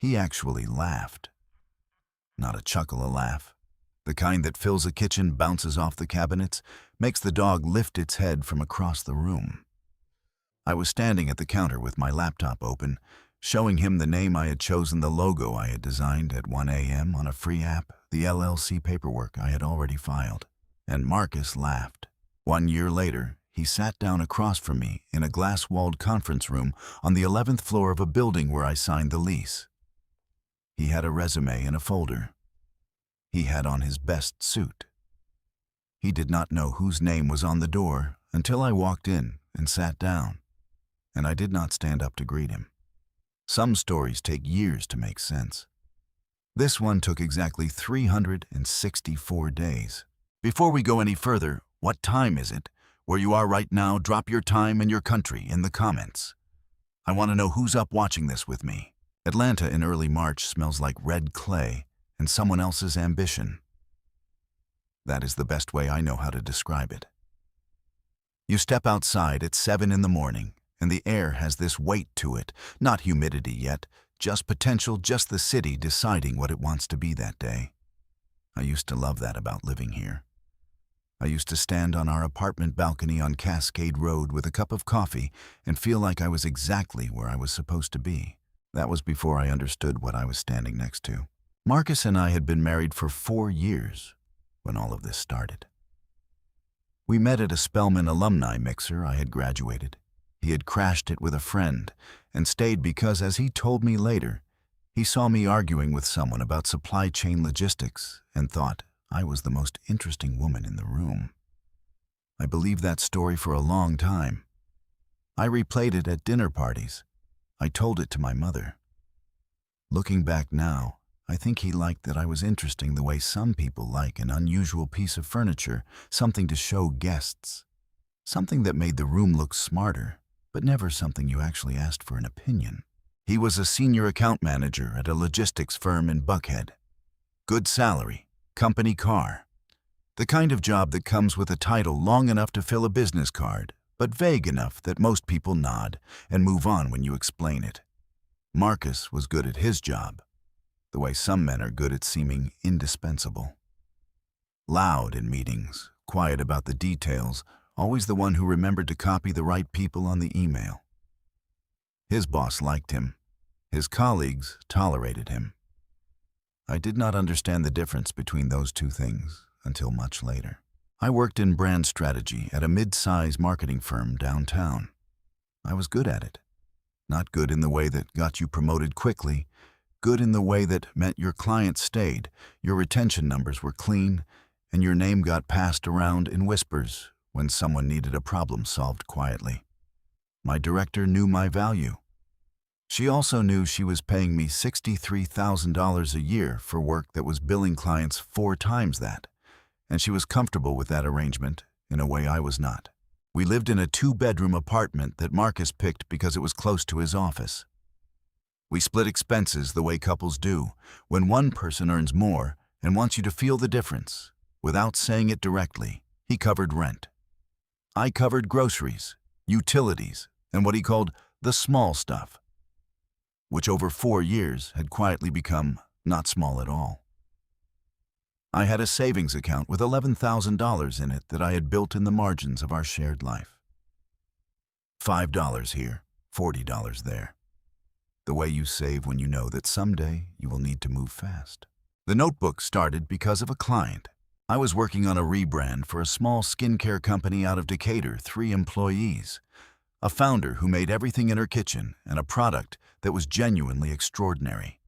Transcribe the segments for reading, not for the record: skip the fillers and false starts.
He actually laughed. Not a chuckle, a laugh. The kind that fills a kitchen, bounces off the cabinets, makes the dog lift its head from across the room. I was standing at the counter with my laptop open, showing him the name I had chosen, the logo I had designed at 1 a.m. on a free app, the LLC paperwork I had already filed. And Marcus laughed. 1 year later, he sat down across from me in a glass-walled conference room on the 11th floor of a building where I signed the lease. He had a resume in a folder. He had on his best suit. He did not know whose name was on the door until I walked in and sat down, and I did not stand up to greet him. Some stories take years to make sense. This one took exactly 364 days. Before we go any further, what time is it? Where you are right now, drop your time and your country in the comments. I want to know who's up watching this with me. Atlanta in early March smells like red clay and someone else's ambition. That is the best way I know how to describe it. You step outside at 7 in the morning, and the air has this weight to it, not humidity yet, just potential, just the city deciding what it wants to be that day. I used to love that about living here. I used to stand on our apartment balcony on Cascade Road with a cup of coffee and feel like I was exactly where I was supposed to be. That was before I understood what I was standing next to. Marcus and I had been married for 4 years when all of this started. We met at a Spelman alumni mixer I had graduated. He had crashed it with a friend and stayed because, as he told me later, he saw me arguing with someone about supply chain logistics and thought I was the most interesting woman in the room. I believed that story for a long time. I replayed it at dinner parties. I told it to my mother. Looking back now, I think he liked that I was interesting the way some people like an unusual piece of furniture, something to show guests, something that made the room look smarter, but never something you actually asked for an opinion. He was a senior account manager at a logistics firm in Buckhead. Good salary, company car. The kind of job that comes with a title long enough to fill a business card, but vague enough that most people nod and move on when you explain it. Marcus was good at his job, the way some men are good at seeming indispensable. Loud in meetings, quiet about the details, always the one who remembered to copy the right people on the email. His boss liked him. His colleagues tolerated him. I did not understand the difference between those two things until much later. I worked in brand strategy at a mid-size marketing firm downtown. I was good at it. Not good in the way that got you promoted quickly, good in the way that meant your clients stayed, your retention numbers were clean, and your name got passed around in whispers when someone needed a problem solved quietly. My director knew my value. She also knew she was paying me $63,000 a year for work that was billing clients 4 times that, and she was comfortable with that arrangement in a way I was not. We lived in a 2-bedroom apartment that Marcus picked because it was close to his office. We split expenses the way couples do, when one person earns more and wants you to feel the difference. Without saying it directly, he covered rent. I covered groceries, utilities, and what he called the small stuff, which over 4 years had quietly become not small at all. I had a savings account with $11,000 in it that I had built in the margins of our shared life. $5 here, $40 there. The way you save when you know that someday you will need to move fast. The notebook started because of a client. I was working on a rebrand for a small skincare company out of Decatur, 3 employees, a founder who made everything in her kitchen and a product that was genuinely extraordinary.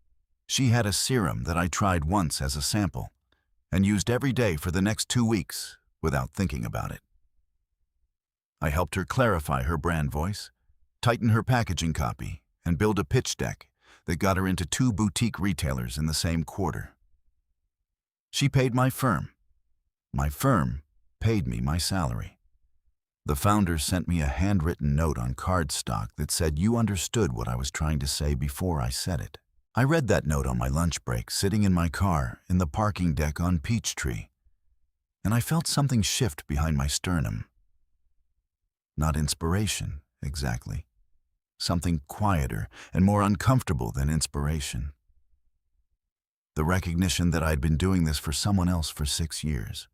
She had a serum that I tried once as a sample and used every day for the next 2 weeks without thinking about it. I helped her clarify her brand voice, tighten her packaging copy, and build a pitch deck that got her into 2 boutique retailers in the same quarter. She paid my firm. My firm paid me my salary. The founder sent me a handwritten note on cardstock that said you understood what I was trying to say before I said it. I read that note on my lunch break, sitting in my car in the parking deck on Peachtree, and I felt something shift behind my sternum. Not inspiration, exactly. Something quieter and more uncomfortable than inspiration. The recognition that I'd been doing this for someone else for 6 years.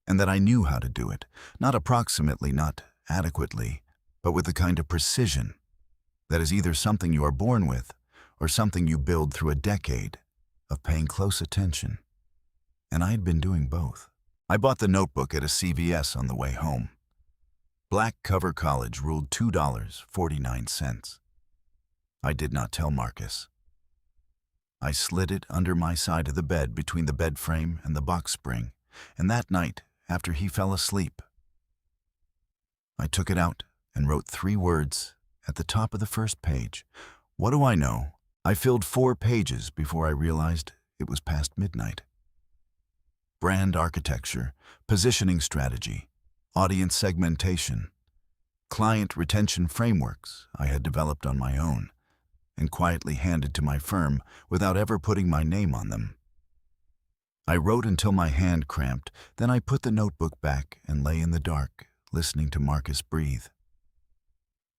And that I knew how to do it, not approximately, not adequately, but with the kind of precision that is either something you are born with or something you build through a decade of paying close attention. And I had been doing both. I bought the notebook at a CVS on the way home. Black cover college ruled $2.49. I did not tell Marcus. I slid it under my side of the bed between the bed frame and the box spring, and that night, after he fell asleep, I took it out and wrote 3 words at the top of the first page. What do I know? I filled 4 pages before I realized it was past midnight. Brand architecture, positioning strategy, audience segmentation, client retention frameworks I had developed on my own and quietly handed to my firm without ever putting my name on them. I wrote until my hand cramped, then I put the notebook back and lay in the dark, listening to Marcus breathe,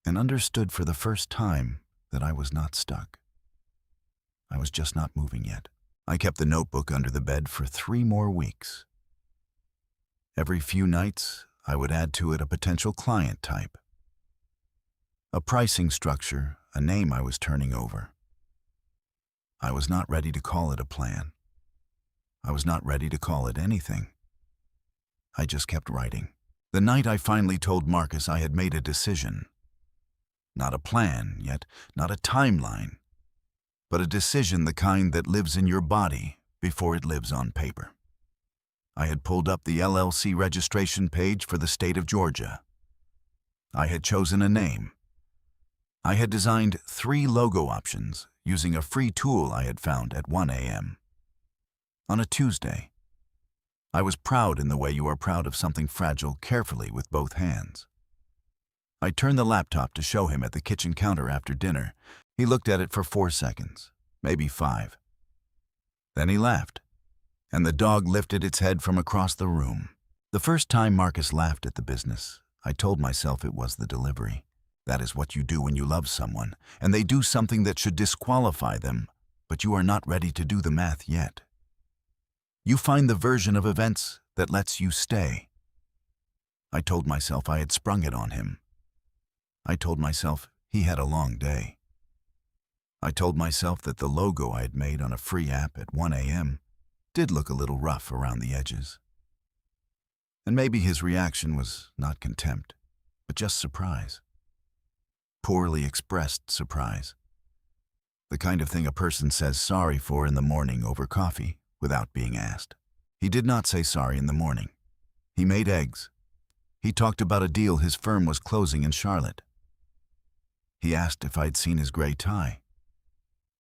and understood for the first time that I was not stuck. I was just not moving yet. I kept the notebook under the bed for 3 more weeks. Every few nights, I would add to it a potential client type, a pricing structure, a name I was turning over. I was not ready to call it a plan. I was not ready to call it anything. I just kept writing. The night I finally told Marcus I had made a decision. Not a plan, yet not a timeline, but a decision the kind that lives in your body before it lives on paper. I had pulled up the LLC registration page for the state of Georgia. I had chosen a name. I had designed 3 logo options using a free tool I had found at 1 a.m. on a Tuesday. I was proud in the way you are proud of something fragile carefully with both hands. I turned the laptop to show him at the kitchen counter after dinner. He looked at it for 4 seconds, maybe 5. Then he laughed, and the dog lifted its head from across the room. The first time Marcus laughed at the business, I told myself it was the delivery. That is what you do when you love someone, and they do something that should disqualify them, but you are not ready to do the math yet. You find the version of events that lets you stay. I told myself I had sprung it on him. I told myself he had a long day. I told myself that the logo I had made on a free app at 1 a.m. did look a little rough around the edges. And maybe his reaction was not contempt, but just surprise. Poorly expressed surprise. The kind of thing a person says sorry for in the morning over coffee without being asked. He did not say sorry in the morning. He made eggs. He talked about a deal his firm was closing in Charlotte. He asked if I'd seen his gray tie.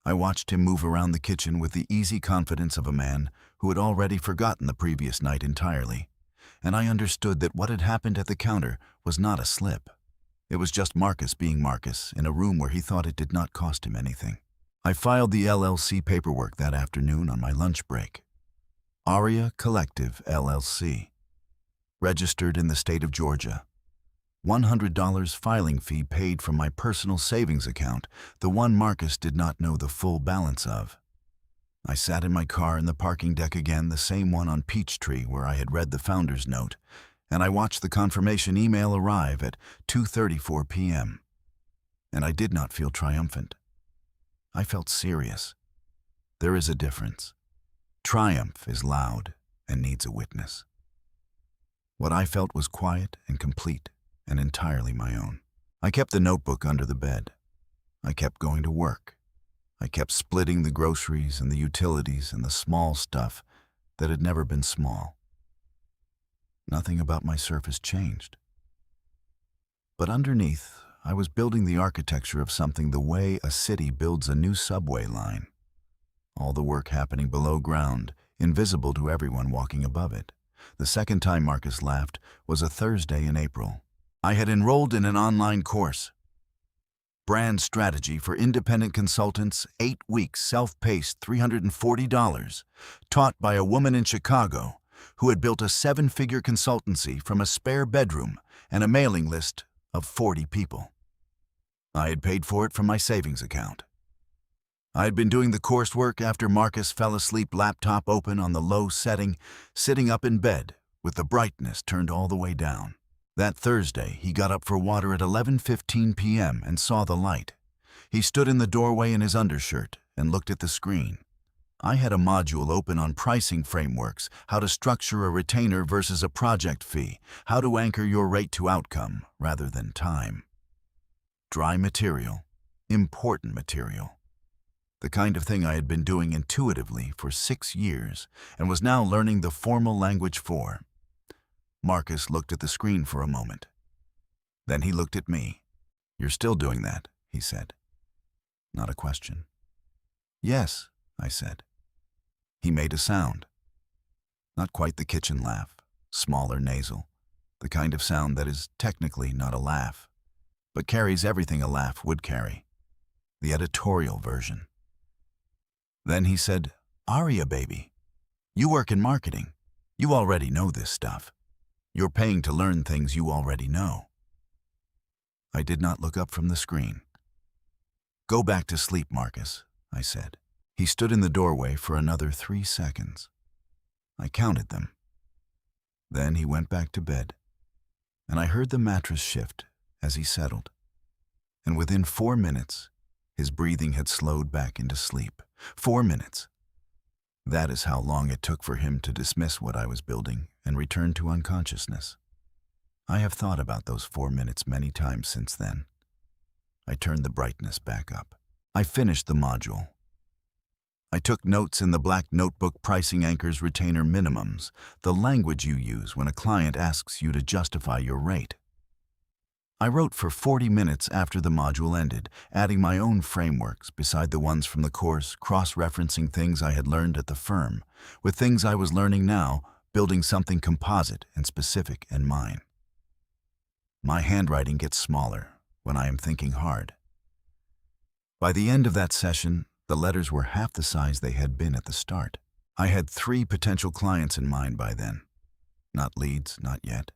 I watched him move around the kitchen with the easy confidence of a man who had already forgotten the previous night entirely, and I understood that what had happened at the counter was not a slip. It was just Marcus being Marcus in a room where he thought it did not cost him anything. I filed the LLC paperwork that afternoon on my lunch break. Aria Collective LLC. Registered in the state of Georgia. $100 filing fee paid from my personal savings account, the one Marcus did not know the full balance of. I sat in my car in the parking deck again, the same one on Peachtree where I had read the founder's note, and I watched the confirmation email arrive at 2:34 p.m. And I did not feel triumphant. I felt serious. There is a difference. Triumph is loud and needs a witness. What I felt was quiet and complete and entirely my own. I kept the notebook under the bed. I kept going to work. I kept splitting the groceries and the utilities and the small stuff that had never been small. Nothing about my surface changed. But underneath, I was building the architecture of something the way a city builds a new subway line. All the work happening below ground, invisible to everyone walking above it. The second time Marcus laughed was a Thursday in April. I had enrolled in an online course. Brand Strategy for Independent Consultants, 8 weeks, self-paced, $340, taught by a woman in Chicago who had built a 7-figure consultancy from a spare bedroom and a mailing list of 40 people. I had paid for it from my savings account. I had been doing the coursework after Marcus fell asleep, laptop open on the low setting, sitting up in bed with the brightness turned all the way down. That Thursday, he got up for water at 11:15 p.m. and saw the light. He stood in the doorway in his undershirt and looked at the screen. I had a module open on pricing frameworks, how to structure a retainer versus a project fee, how to anchor your rate to outcome rather than time. Dry material, important material. The kind of thing I had been doing intuitively for 6 years and was now learning the formal language for. Marcus looked at the screen for a moment. Then he looked at me. "You're still doing that," he said. Not a question. "Yes," I said. He made a sound. Not quite the kitchen laugh, smaller, nasal, the kind of sound that is technically not a laugh, but carries everything a laugh would carry, the editorial version. Then he said, "Aria, baby, you work in marketing. You already know this stuff. You're paying to learn things you already know." I did not look up from the screen. "Go back to sleep, Marcus," I said. He stood in the doorway for another 3 seconds. I counted them. Then he went back to bed, and I heard the mattress shift as he settled. And within 4 minutes, his breathing had slowed back into sleep. 4 minutes. That is how long it took for him to dismiss what I was building and return to unconsciousness. I have thought about those 4 minutes many times since then. I turned the brightness back up. I finished the module. I took notes in the black notebook: pricing anchors, retainer minimums, the language you use when a client asks you to justify your rate. I wrote for 40 minutes after the module ended, adding my own frameworks beside the ones from the course, cross-referencing things I had learned at the firm, with things I was learning now, building something composite and specific and mine. My handwriting gets smaller when I am thinking hard. By the end of that session, the letters were half the size they had been at the start. I had 3 potential clients in mind by then. Not leads, not yet,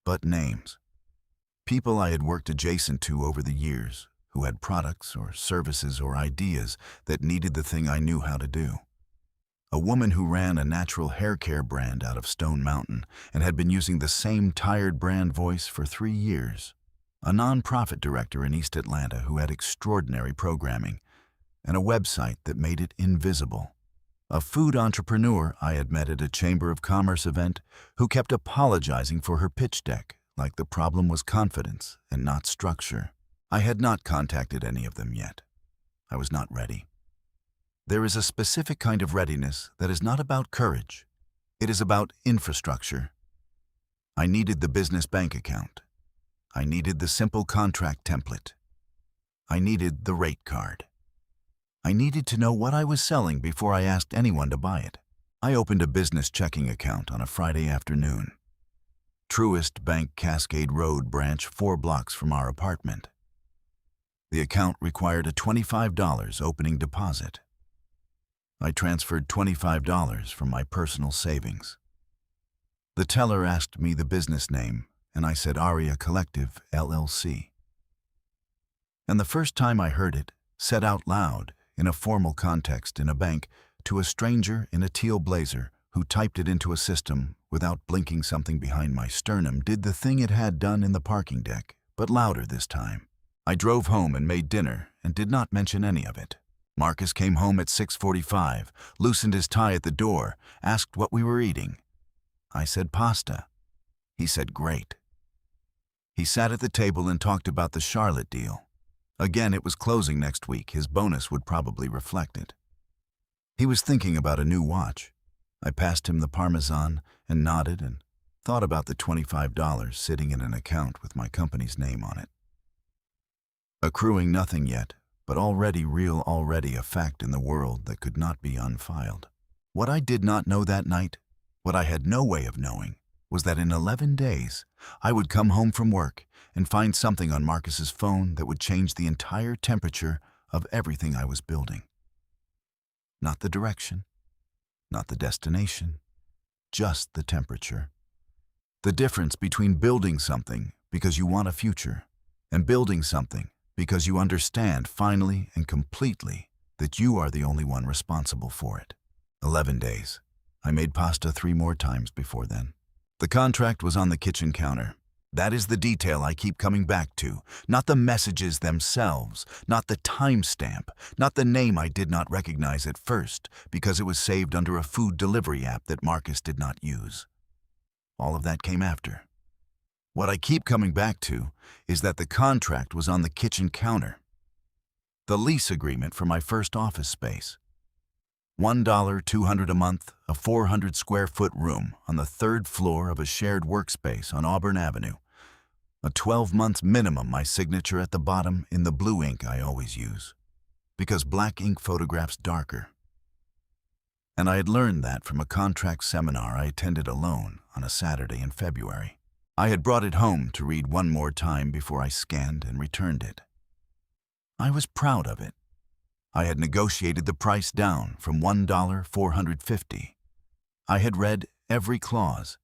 but names. People I had worked adjacent to over the years, who had products or services or ideas that needed the thing I knew how to do. A woman who ran a natural hair care brand out of Stone Mountain and had been using the same tired brand voice for 3 years. A nonprofit director in East Atlanta who had extraordinary programming and a website that made it invisible. A food entrepreneur I had met at a Chamber of Commerce event who kept apologizing for her pitch deck, like the problem was confidence and not structure. I had not contacted any of them yet. I was not ready. There is a specific kind of readiness that is not about courage. It is about infrastructure. I needed the business bank account. I needed the simple contract template. I needed the rate card. I needed to know what I was selling before I asked anyone to buy it. I opened a business checking account on a Friday afternoon. Truist Bank, Cascade Road branch, 4 blocks from our apartment. The account required a $25 opening deposit. I transferred $25 from my personal savings. The teller asked me the business name, and I said Aria Collective, LLC. And the first time I heard it, said out loud, in a formal context in a bank, to a stranger in a teal blazer who typed it into a system without blinking something behind my sternum, did the thing it had done in the parking deck, but louder this time. I drove home and made dinner and did not mention any of it. Marcus came home at 6:45, loosened his tie at the door, asked what we were eating. I said pasta. He said great. He sat at the table and talked about the Charlotte deal. Again, it was closing next week. His bonus would probably reflect it. He was thinking about a new watch. I passed him the Parmesan and nodded and thought about the $25 sitting in an account with my company's name on it. Accruing nothing yet, but already real, already a fact in the world that could not be unfiled. What I did not know that night, what I had no way of knowing, was that in 11 days, I would come home from work and find something on Marcus's phone that would change the entire temperature of everything I was building. Not the direction, not the destination, just the temperature. The difference between building something because you want a future and building something because you understand finally and completely that you are the only one responsible for it. 11 days. I made pasta 3 more times before then. The contract was on the kitchen counter. That is the detail I keep coming back to, not the messages themselves, not the timestamp, not the name I did not recognize at first because it was saved under a food delivery app that Marcus did not use. All of that came after. What I keep coming back to is that the contract was on the kitchen counter. The lease agreement for my first office space. $1 $200 a month, a 400 square foot room on the 3rd floor of a shared workspace on Auburn Avenue. A 12 months minimum, my signature at the bottom in the blue ink I always use, because black ink photographs darker. And I had learned that from a contract seminar I attended alone on a Saturday in February. I had brought it home to read one more time before I scanned and returned it. I was proud of it. I had negotiated the price down from $1 $450. I had read every clause.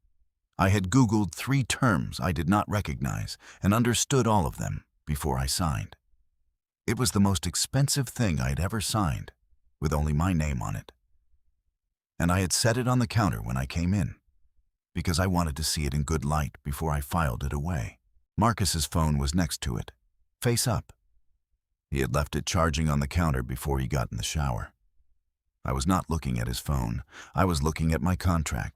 I had Googled 3 terms I did not recognize and understood all of them before I signed. It was the most expensive thing I had ever signed, with only my name on it. And I had set it on the counter when I came in, because I wanted to see it in good light before I filed it away. Marcus's phone was next to it, face up. He had left it charging on the counter before he got in the shower. I was not looking at his phone. I was looking at my contract.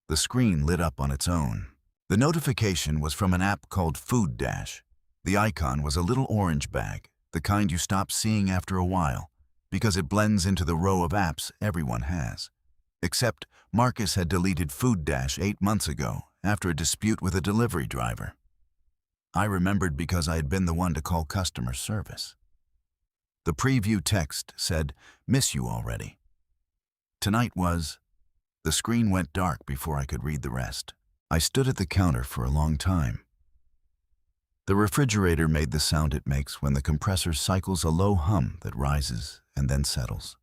The screen lit up on its own. The notification was from an app called Food Dash. The icon was a little orange bag, the kind you stop seeing after a while, because it blends into the row of apps everyone has. Except Marcus had deleted Food Dash 8 months ago after a dispute with a delivery driver. I remembered because I had been the one to call customer service. The preview text said, "Miss you already." Tonight was... The screen went dark before I could read the rest. I stood at the counter for a long time. The refrigerator made the sound it makes when the compressor cycles a low hum that rises and then settles.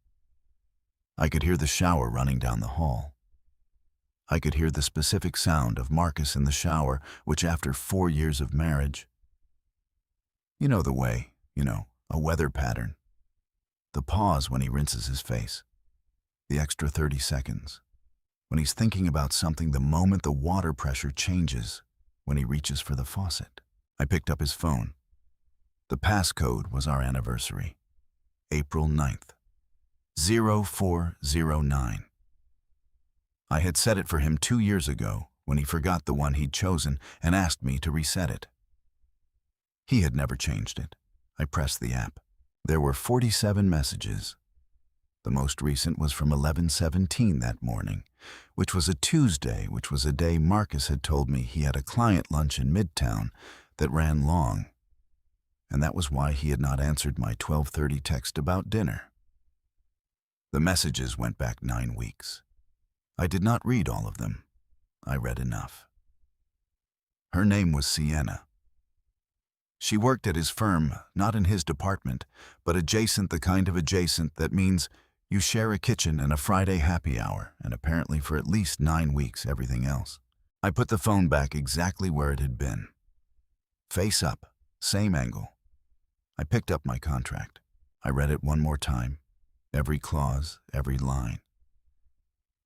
I could hear the shower running down the hall. I could hear the specific sound of Marcus in the shower, which after 4 years of marriage... You know the way, a weather pattern. The pause when he rinses his face. The extra 30 seconds. When he's thinking about something the moment the water pressure changes, when he reaches for the faucet. I picked up his phone. The passcode was our anniversary. April 9th. 0409. I had set it for him 2 years ago when he forgot the one he'd chosen and asked me to reset it. He had never changed it. I pressed the app. There were 47 messages. The most recent was from 11:17 that morning, which was a Tuesday, which was a day Marcus had told me he had a client lunch in Midtown that ran long, and that was why he had not answered my 12:30 text about dinner. The messages went back 9 weeks. I did not read all of them. I read enough. Her name was Sienna. She worked at his firm, not in his department, but adjacent, the kind of adjacent that means you share a kitchen and a Friday happy hour, and apparently for at least 9 weeks everything else. I put the phone back exactly where it had been. Face up, same angle. I picked up my contract. I read it one more time, every clause, every line.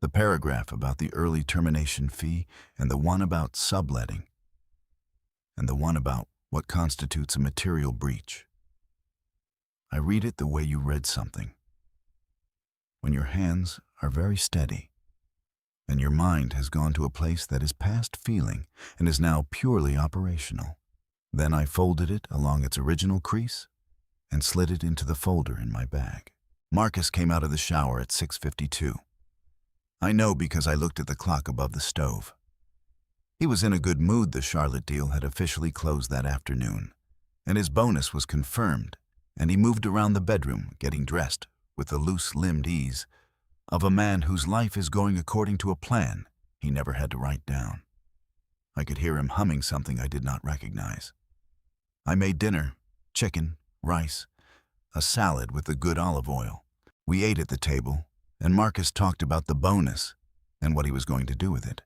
The paragraph about the early termination fee, and the one about subletting, and the one about what constitutes a material breach. I read it the way you read something. When your hands are very steady, and your mind has gone to a place that is past feeling and is now purely operational. Then I folded it along its original crease and slid it into the folder in my bag. Marcus came out of the shower at 6:52. I know because I looked at the clock above the stove. He was in a good mood. The Charlotte deal had officially closed that afternoon, and his bonus was confirmed, and he moved around the bedroom, getting dressed with the loose-limbed ease of a man whose life is going according to a plan he never had to write down. I could hear him humming something I did not recognize. I made dinner, chicken, rice, a salad with the good olive oil. We ate at the table, and Marcus talked about the bonus and what he was going to do with it.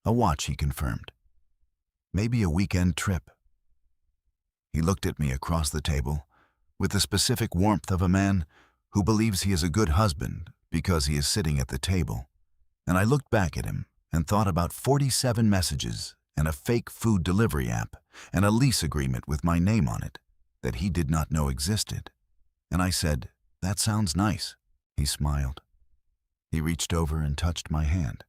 A watch, he confirmed. Maybe a weekend trip. He looked at me across the table, with the specific warmth of a man who believes he is a good husband because he is sitting at the table. And I looked back at him and thought about 47 messages and a fake food delivery app and a lease agreement with my name on it that he did not know existed. And I said, "That sounds nice." He smiled. He reached over and touched my hand.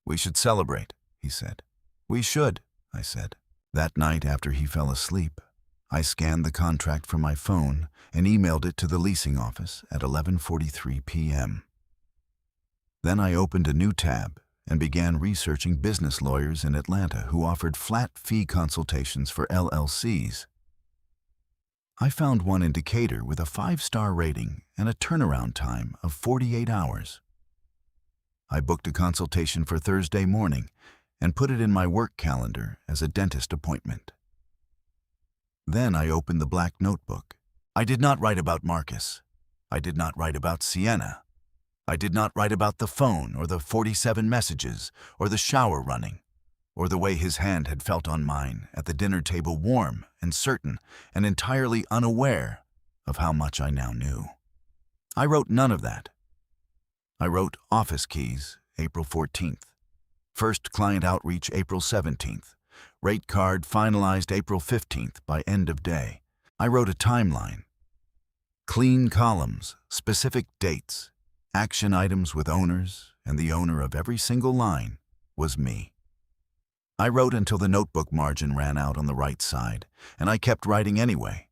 "We should celebrate," he said. "We should," I said. That night after he fell asleep, I scanned the contract from my phone and emailed it to the leasing office at 11:43 p.m. Then I opened a new tab and began researching business lawyers in Atlanta who offered flat-fee consultations for LLCs. I found one in Decatur with a 5-star rating and a turnaround time of 48 hours. I booked a consultation for Thursday morning and put it in my work calendar as a dentist appointment. Then I opened the black notebook. I did not write about Marcus. I did not write about Sienna. I did not write about the phone or the 47 messages or the shower running or the way his hand had felt on mine at the dinner table, warm and certain and entirely unaware of how much I now knew. I wrote none of that. I wrote office keys, April 14th. First client outreach, April 17th. Rate card finalized April 15th by end of day. I wrote a timeline. Clean columns, specific dates, action items with owners, and the owner of every single line was me. I wrote until the notebook margin ran out on the right side, and I kept writing anyway,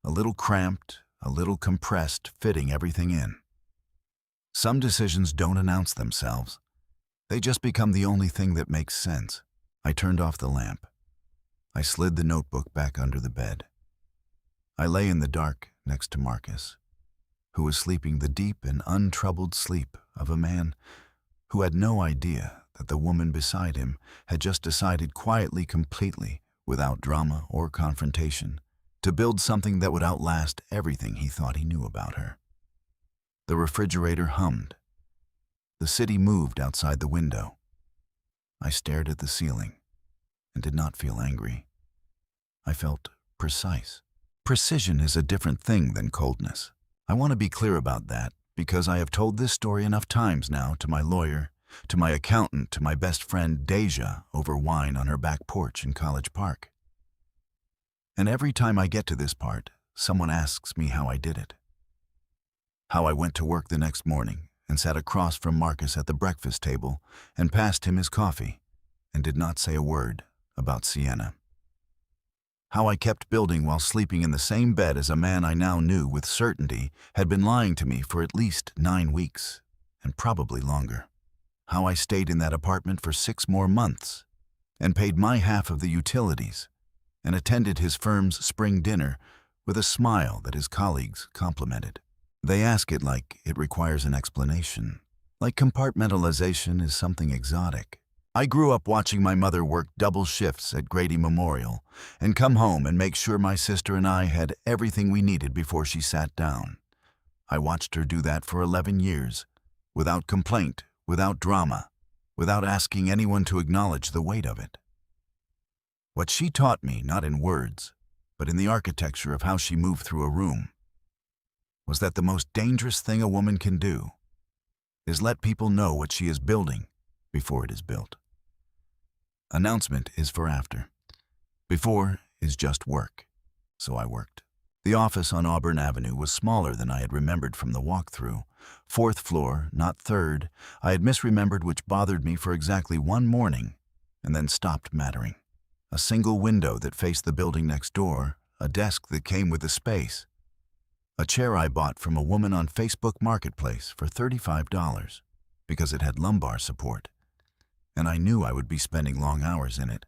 a little cramped, a little compressed, fitting everything in. Some decisions don't announce themselves. They just become the only thing that makes sense. I turned off the lamp. I slid the notebook back under the bed. I lay in the dark next to Marcus, who was sleeping the deep and untroubled sleep of a man who had no idea that the woman beside him had just decided quietly, completely, without drama or confrontation, to build something that would outlast everything he thought he knew about her. The refrigerator hummed. The city moved outside the window. I stared at the ceiling and did not feel angry. I felt precise. Precision is a different thing than coldness. I want to be clear about that because I have told this story enough times now to my lawyer, to my accountant, to my best friend Deja over wine on her back porch in College Park. And every time I get to this part, someone asks me how I did it. How I went to work the next morning and sat across from Marcus at the breakfast table and passed him his coffee and did not say a word about Sienna. How I kept building while sleeping in the same bed as a man I now knew with certainty had been lying to me for at least 9 weeks, and probably longer. How I stayed in that apartment for 6 more months and paid my half of the utilities and attended his firm's spring dinner with a smile that his colleagues complimented. They ask it like it requires an explanation, like compartmentalization is something exotic. I grew up watching my mother work double shifts at Grady Memorial and come home and make sure my sister and I had everything we needed before she sat down. I watched her do that for 11 years, without complaint, without drama, without asking anyone to acknowledge the weight of it. What she taught me, not in words, but in the architecture of how she moved through a room, was that the most dangerous thing a woman can do is let people know what she is building before it is built. Announcement is for after. Before is just work. So I worked. The office on Auburn Avenue was smaller than I had remembered from the walkthrough. 4th floor, not 3rd. I had misremembered, which bothered me for exactly 1 morning and then stopped mattering. A single window that faced the building next door, a desk that came with the space. A chair I bought from a woman on Facebook Marketplace for $35 because it had lumbar support, and I knew I would be spending long hours in it.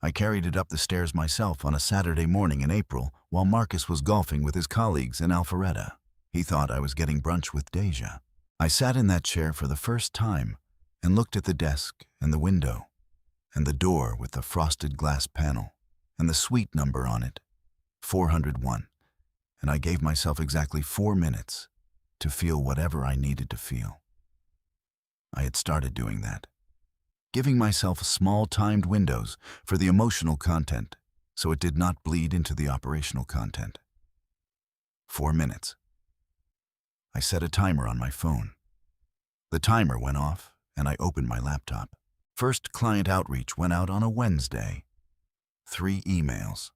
I carried it up the stairs myself on a Saturday morning in April while Marcus was golfing with his colleagues in Alpharetta. He thought I was getting brunch with Deja. I sat in that chair for the first time and looked at the desk and the window and the door with the frosted glass panel and the suite number on it, 401. And I gave myself exactly 4 minutes to feel whatever I needed to feel. I had started doing that, giving myself small timed windows for the emotional content so it did not bleed into the operational content. 4 minutes. I set a timer on my phone. The timer went off, and I opened my laptop. First client outreach went out on a Wednesday. 3 emails.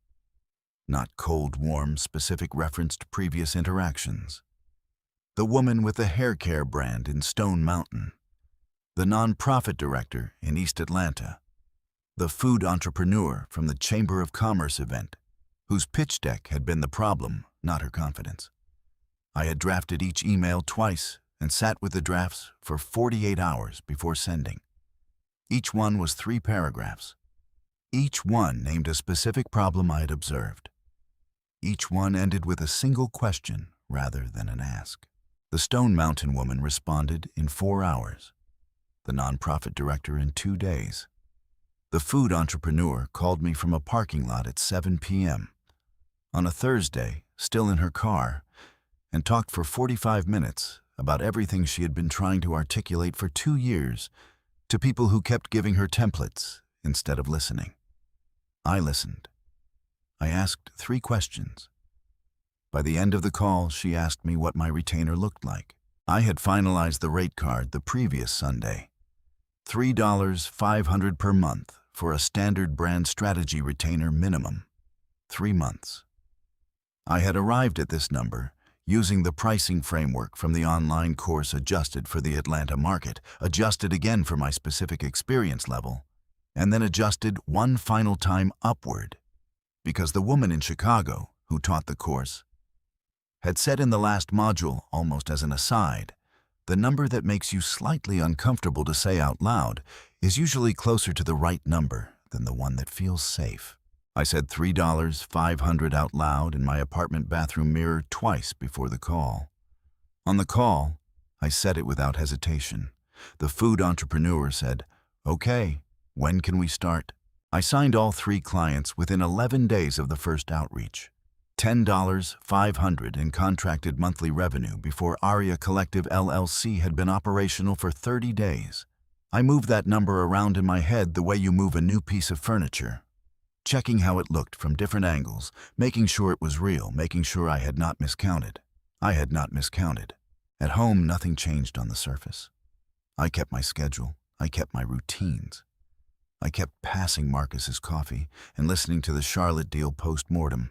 Not cold, warm, specific reference to previous interactions. The woman with the hair care brand in Stone Mountain. The nonprofit director in East Atlanta. The food entrepreneur from the Chamber of Commerce event, whose pitch deck had been the problem, not her confidence. I had drafted each email twice and sat with the drafts for 48 hours before sending. Each one was 3 paragraphs. Each one named a specific problem I had observed. Each one ended with a single question rather than an ask. The Stone Mountain woman responded in 4 hours. The nonprofit director in 2 days. The food entrepreneur called me from a parking lot at 7 p.m. on a Thursday, still in her car, and talked for 45 minutes about everything she had been trying to articulate for 2 years to people who kept giving her templates instead of listening. I listened. I asked 3 questions. By the end of the call, she asked me what my retainer looked like. I had finalized the rate card the previous Sunday. $3,500 per month for a standard brand strategy retainer minimum. 3 months. I had arrived at this number using the pricing framework from the online course adjusted for the Atlanta market, adjusted again for my specific experience level, and then adjusted one final time upward, because the woman in Chicago who taught the course had said in the last module, almost as an aside, the number that makes you slightly uncomfortable to say out loud is usually closer to the right number than the one that feels safe. I said $3,500 out loud in my apartment bathroom mirror twice before the call. On the call, I said it without hesitation. The food entrepreneur said, "Okay, when can we start?" I signed all 3 clients within 11 days of the first outreach. $10,500 in contracted monthly revenue before Aria Collective LLC had been operational for 30 days. I moved that number around in my head the way you move a new piece of furniture, checking how it looked from different angles, making sure it was real, making sure I had not miscounted. I had not miscounted. At home, nothing changed on the surface. I kept my schedule. I kept my routines. I kept passing Marcus's coffee and listening to the Charlotte deal post-mortem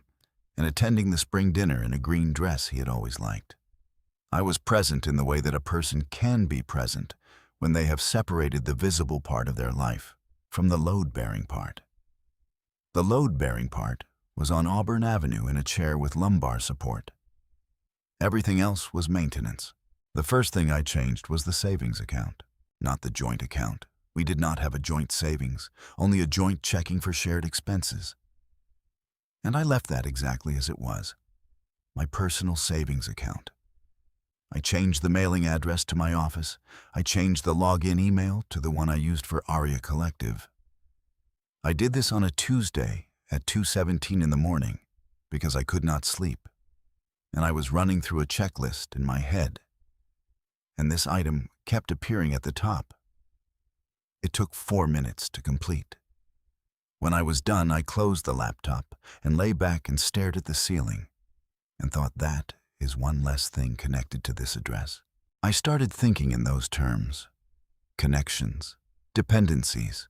and attending the spring dinner in a green dress he had always liked. I was present in the way that a person can be present when they have separated the visible part of their life from the load-bearing part. The load-bearing part was on Auburn Avenue in a chair with lumbar support. Everything else was maintenance. The first thing I changed was the savings account, not the joint account. We did not have a joint savings, only a joint checking for shared expenses. And I left that exactly as it was, my personal savings account. I changed the mailing address to my office. I changed the login email to the one I used for Aria Collective. I did this on a Tuesday at 2:17 in the morning because I could not sleep, and I was running through a checklist in my head, and this item kept appearing at the top. It took 4 minutes to complete. When I was done, I closed the laptop and lay back and stared at the ceiling and thought, that is one less thing connected to this address. I started thinking in those terms. Connections, dependencies.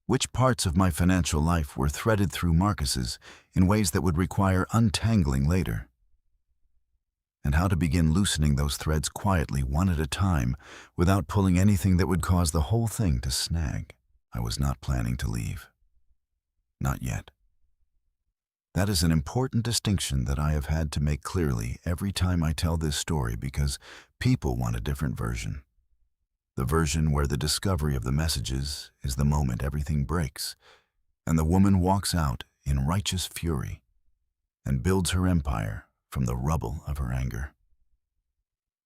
Which parts of my financial life were threaded through Marcus's in ways that would require untangling later? And how to begin loosening those threads quietly, one at a time, without pulling anything that would cause the whole thing to snag. I was not planning to leave. Not yet. That is an important distinction that I have had to make clearly every time I tell this story, because people want a different version. The version where the discovery of the messages is the moment everything breaks, and the woman walks out in righteous fury and builds her empire from the rubble of her anger.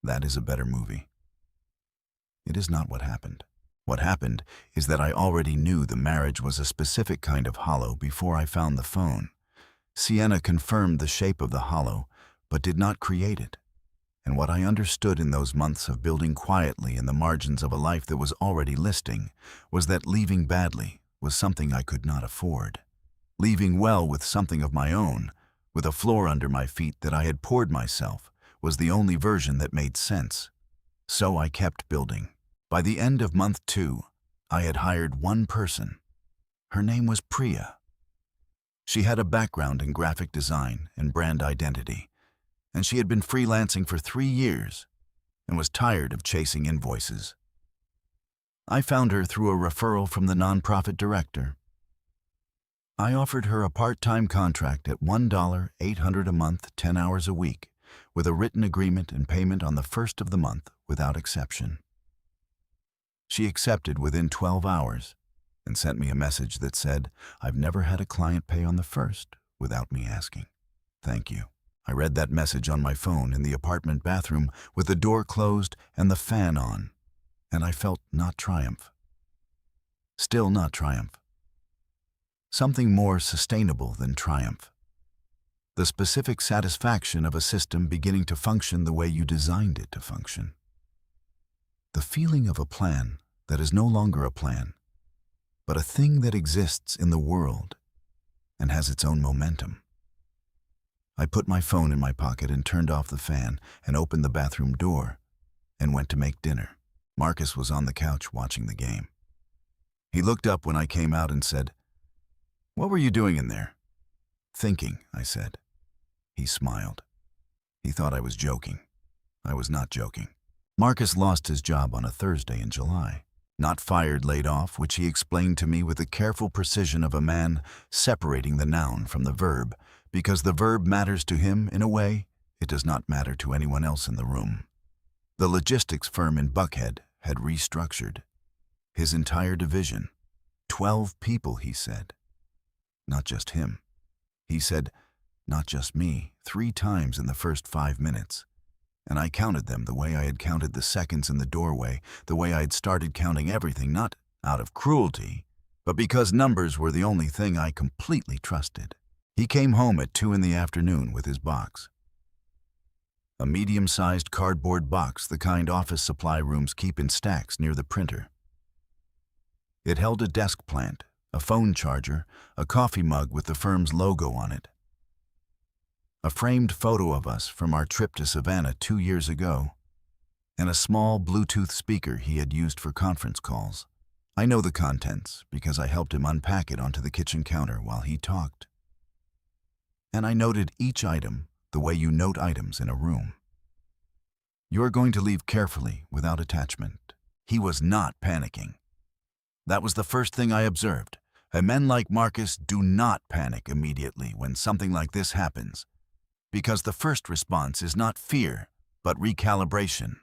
That is a better movie. It is not what happened. What happened is that I already knew the marriage was a specific kind of hollow before I found the phone. Sienna confirmed the shape of the hollow, but did not create it. And what I understood in those months of building quietly in the margins of a life that was already listing was that leaving badly was something I could not afford. Leaving well with something of my own with a floor under my feet that I had poured myself, was the only version that made sense. So I kept building. By the end of month 2, I had hired one person. Her name was Priya. She had a background in graphic design and brand identity, and she had been freelancing for 3 years and was tired of chasing invoices. I found her through a referral from the nonprofit director. I offered her a part-time contract at $1.800 a month, 10 hours a week, with a written agreement and payment on the first of the month without exception. She accepted within 12 hours and sent me a message that said, "I've never had a client pay on the first without me asking. Thank you." I read that message on my phone in the apartment bathroom with the door closed and the fan on, and I felt not triumph. Still not triumph. Something more sustainable than triumph. The specific satisfaction of a system beginning to function the way you designed it to function. The feeling of a plan that is no longer a plan, but a thing that exists in the world and has its own momentum. I put my phone in my pocket and turned off the fan and opened the bathroom door and went to make dinner. Marcus was on the couch watching the game. He looked up when I came out and said, "What were you doing in there?" "Thinking," I said. He smiled. He thought I was joking. I was not joking. Marcus lost his job on a Thursday in July. Not fired, laid off, which he explained to me with the careful precision of a man separating the noun from the verb, because the verb matters to him in a way it does not matter to anyone else in the room. The logistics firm in Buckhead had restructured. His entire division. 12 people, he said. Not just him. He said, "Not just me," 3 times in the first 5 minutes. And I counted them the way I had counted the seconds in the doorway, the way I had started counting everything, not out of cruelty, but because numbers were the only thing I completely trusted. He came home at 2 in the afternoon with his box. A medium-sized cardboard box, the kind office supply rooms keep in stacks near the printer. It held a desk plant, a phone charger, a coffee mug with the firm's logo on it, a framed photo of us from our trip to Savannah 2 years ago, and a small Bluetooth speaker he had used for conference calls. I know the contents because I helped him unpack it onto the kitchen counter while he talked. And I noted each item the way you note items in a room. You are going to leave carefully, without attachment. He was not panicking. That was the first thing I observed. Men like Marcus do not panic immediately when something like this happens, because the first response is not fear, but recalibration.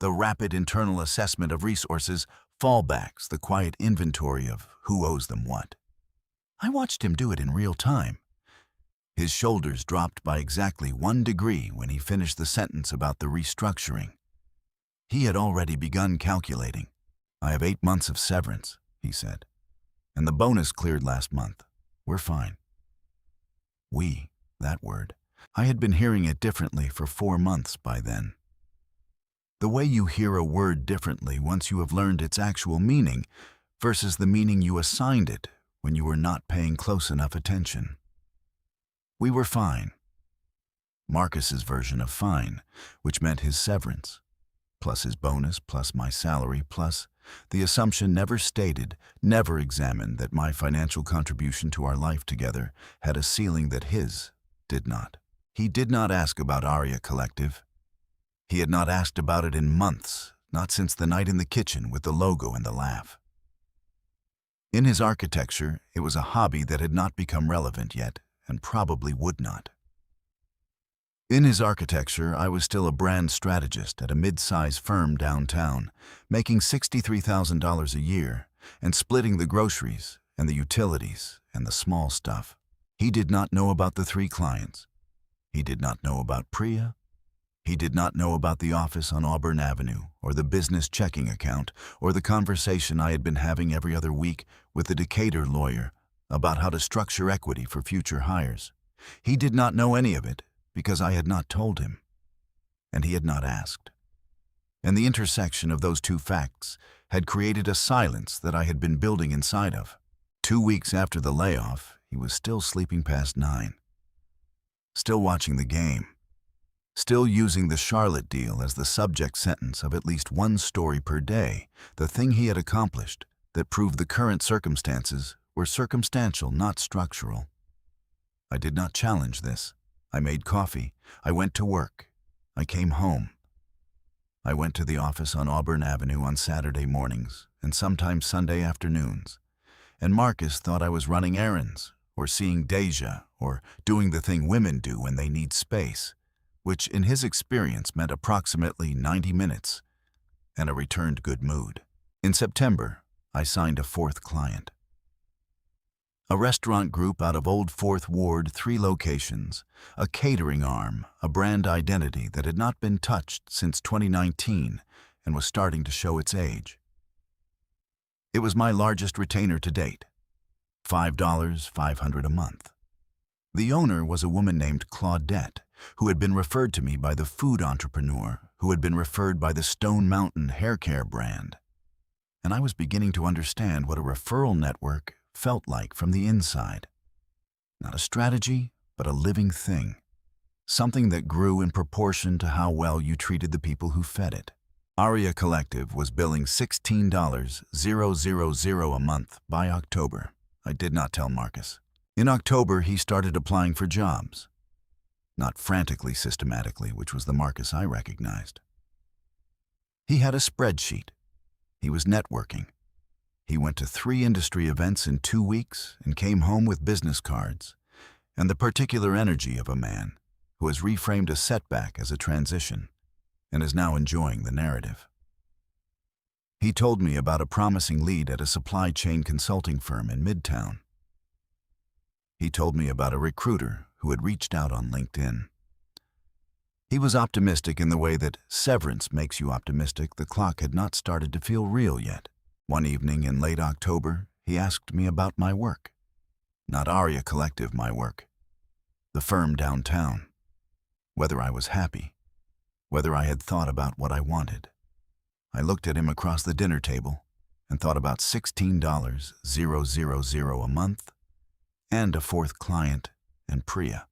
The rapid internal assessment of resources, fallbacks, the quiet inventory of who owes them what. I watched him do it in real time. His shoulders dropped by exactly 1 degree when he finished the sentence about the restructuring. He had already begun calculating. "I have 8 months of severance," he said, "and the bonus cleared last month. We're fine." We, that word. I had been hearing it differently for 4 months by then. The way you hear a word differently once you have learned its actual meaning versus the meaning you assigned it when you were not paying close enough attention. We were fine. Marcus's version of fine, which meant his severance, plus his bonus, plus my salary, plus the assumption never stated, never examined that my financial contribution to our life together had a ceiling that his did not. He did not ask about Aria Collective. He had not asked about it in months, not since the night in the kitchen with the logo and the laugh. In his architecture, it was a hobby that had not become relevant yet, and probably would not. In his architecture, I was still a brand strategist at a mid-size firm downtown, making $63,000 a year, and splitting the groceries and the utilities and the small stuff. He did not know about the 3 clients. He did not know about Priya. He did not know about the office on Auburn Avenue, or the business checking account, or the conversation I had been having every other week with the Decatur lawyer about how to structure equity for future hires. He did not know any of it because I had not told him, and he had not asked. And the intersection of those 2 facts had created a silence that I had been building inside of. 2 weeks after the layoff, he was still sleeping past 9. still watching the game, still using the Charlotte deal as the subject sentence of at least one story per day, the thing he had accomplished that proved the current circumstances were circumstantial, not structural. I did not challenge this. I made coffee. I went to work. I came home. I went to the office on Auburn Avenue on Saturday mornings and sometimes Sunday afternoons, and Marcus thought I was running errands or seeing Deja or doing the thing women do when they need space, which in his experience meant approximately 90 minutes and a returned good mood. In September, I signed a fourth client. A restaurant group out of Old Fourth Ward, 3 locations, a catering arm, a brand identity that had not been touched since 2019 and was starting to show its age. It was my largest retainer to date, $500 a month. The owner was a woman named Claudette, who had been referred to me by the food entrepreneur, who had been referred by the Stone Mountain hair care brand. And I was beginning to understand what a referral network felt like from the inside. Not a strategy, but a living thing. Something that grew in proportion to how well you treated the people who fed it. Aria Collective was billing $16,000 a month by October. I did not tell Marcus. In October, he started applying for jobs. Not frantically, systematically, which was the Marcus I recognized. He had a spreadsheet. He was networking. He went to 3 industry events in 2 weeks and came home with business cards, and the particular energy of a man who has reframed a setback as a transition and is now enjoying the narrative. He told me about a promising lead at a supply chain consulting firm in Midtown. He told me about a recruiter who had reached out on LinkedIn. He was optimistic in the way that severance makes you optimistic. The clock had not started to feel real yet. One evening in late October, he asked me about my work. Not Aria Collective, my work. The firm downtown. Whether I was happy. Whether I had thought about what I wanted. I looked at him across the dinner table and thought about $16,000 a month and a fourth client and Priya.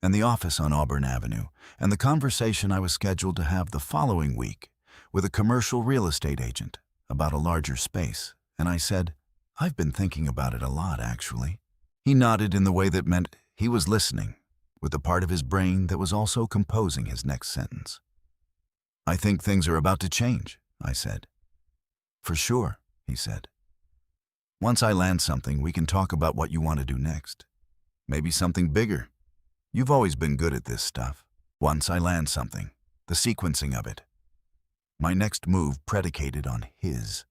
And the office on Auburn Avenue, and the conversation I was scheduled to have the following week with a commercial real estate agent about a larger space, and I said, "I've been thinking about it a lot, actually." He nodded in the way that meant he was listening, with the part of his brain that was also composing his next sentence. "I think things are about to change," I said. "For sure," he said. "Once I land something, we can talk about what you want to do next. Maybe something bigger. You've always been good at this stuff. Once I land something, the sequencing of it. My next move predicated on his.